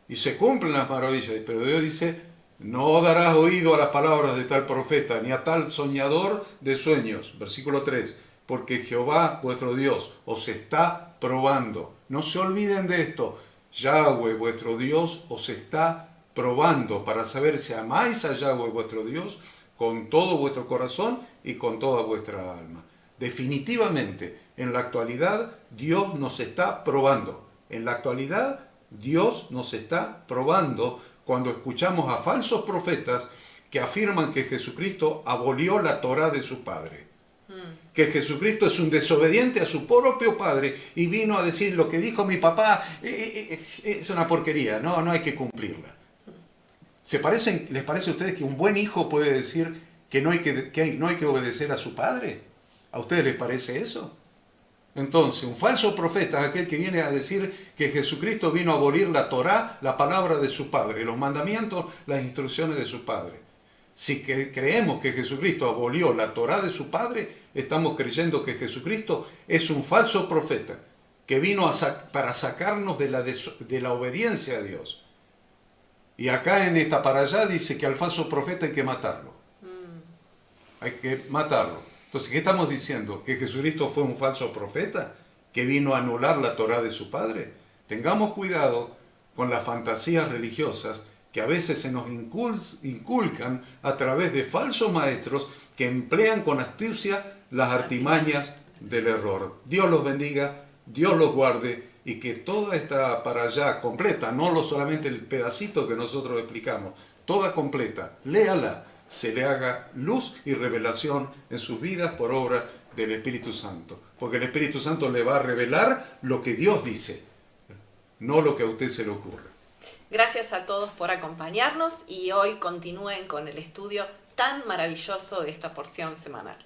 y se cumplen las maravillas, pero Dios dice, no darás oído a las palabras de tal profeta, ni a tal soñador de sueños. Versículo 3, porque Jehová, vuestro Dios, os está probando. No se olviden de esto. Yahweh, vuestro Dios, os está probando para saber si amáis a Yahweh, vuestro Dios, con todo vuestro corazón y con toda vuestra alma. Definitivamente, en la actualidad, Dios nos está probando. En la actualidad, Dios nos está probando cuando escuchamos a falsos profetas que afirman que Jesucristo abolió la Torá de su Padre. Que Jesucristo es un desobediente a su propio Padre y vino a decir lo que dijo mi papá es una porquería, no hay que cumplirla. ¿Les parece a ustedes que un buen hijo puede decir que no hay que obedecer a su padre? ¿A ustedes les parece eso? Entonces, un falso profeta es aquel que viene a decir que Jesucristo vino a abolir la Torá, la palabra de su Padre, los mandamientos, las instrucciones de su Padre. Si creemos que Jesucristo abolió la Torá de su Padre, estamos creyendo que Jesucristo es un falso profeta que vino para sacarnos de la obediencia a Dios. Y acá en esta para allá dice que al falso profeta hay que matarlo. Hay que matarlo. Entonces, ¿qué estamos diciendo? ¿Que Jesucristo fue un falso profeta que vino a anular la Torá de su Padre? Tengamos cuidado con las fantasías religiosas que a veces se nos inculcan a través de falsos maestros que emplean con astucia las artimañas del error. Dios los bendiga, Dios los guarde y que toda esta para allá completa, no solamente el pedacito que nosotros explicamos, toda completa, léala, se le haga luz y revelación en sus vidas por obra del Espíritu Santo. Porque el Espíritu Santo le va a revelar lo que Dios dice, no lo que a usted se le ocurre. Gracias a todos por acompañarnos y hoy continúen con el estudio tan maravilloso de esta porción semanal.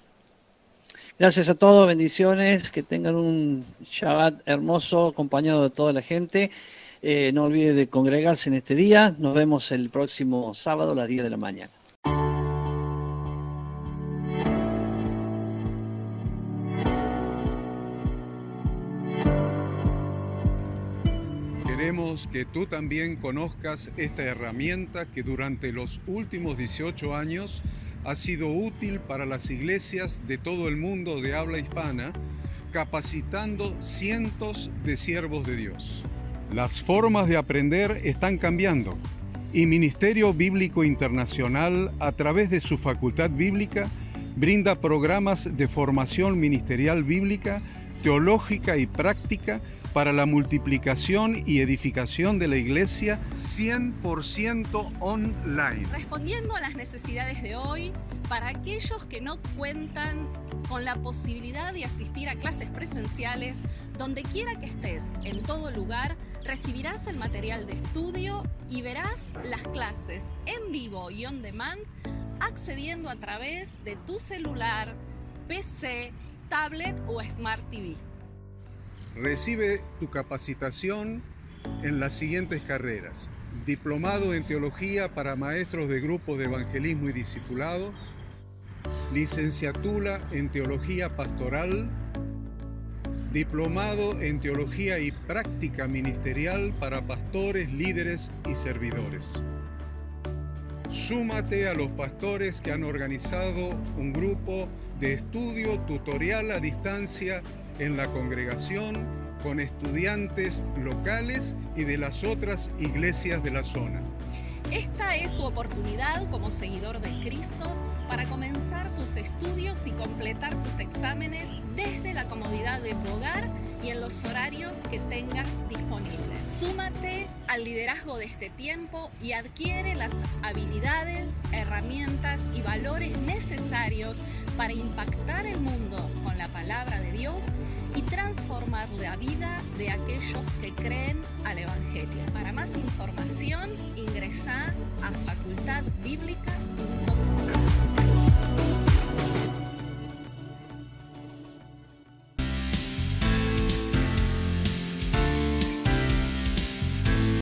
Gracias a todos, bendiciones, que tengan un Shabbat hermoso acompañado de toda la gente. No olviden de congregarse en este día. Nos vemos el próximo sábado a las 10 de la mañana. Queremos que tú también conozcas esta herramienta que durante los últimos 18 años ha sido útil para las iglesias de todo el mundo de habla hispana, capacitando cientos de siervos de Dios. Las formas de aprender están cambiando y Ministerio Bíblico Internacional, a través de su facultad bíblica, brinda programas de formación ministerial bíblica, teológica y práctica para la multiplicación y edificación de la iglesia 100% online. Respondiendo a las necesidades de hoy, para aquellos que no cuentan con la posibilidad de asistir a clases presenciales, donde quiera que estés, en todo lugar, recibirás el material de estudio y verás las clases en vivo y on demand, accediendo a través de tu celular, PC, tablet o Smart TV. Recibe tu capacitación en las siguientes carreras: diplomado en teología para maestros de grupos de evangelismo y discipulado, licenciatura en teología pastoral, diplomado en teología y práctica ministerial para pastores, líderes y servidores. Súmate a los pastores que han organizado un grupo de estudio tutorial a distancia en la congregación con estudiantes locales y de las otras iglesias de la zona. Esta es tu oportunidad como seguidor de Cristo para comenzar tus estudios y completar tus exámenes desde la comodidad de tu hogar y en los horarios que tengas disponibles. Súmate al liderazgo de este tiempo y adquiere las habilidades, herramientas y valores necesarios para impactar el mundo con la palabra de Dios y transformar la vida de aquellos que creen al Evangelio. Para más información, ingresá a facultadbiblica.org.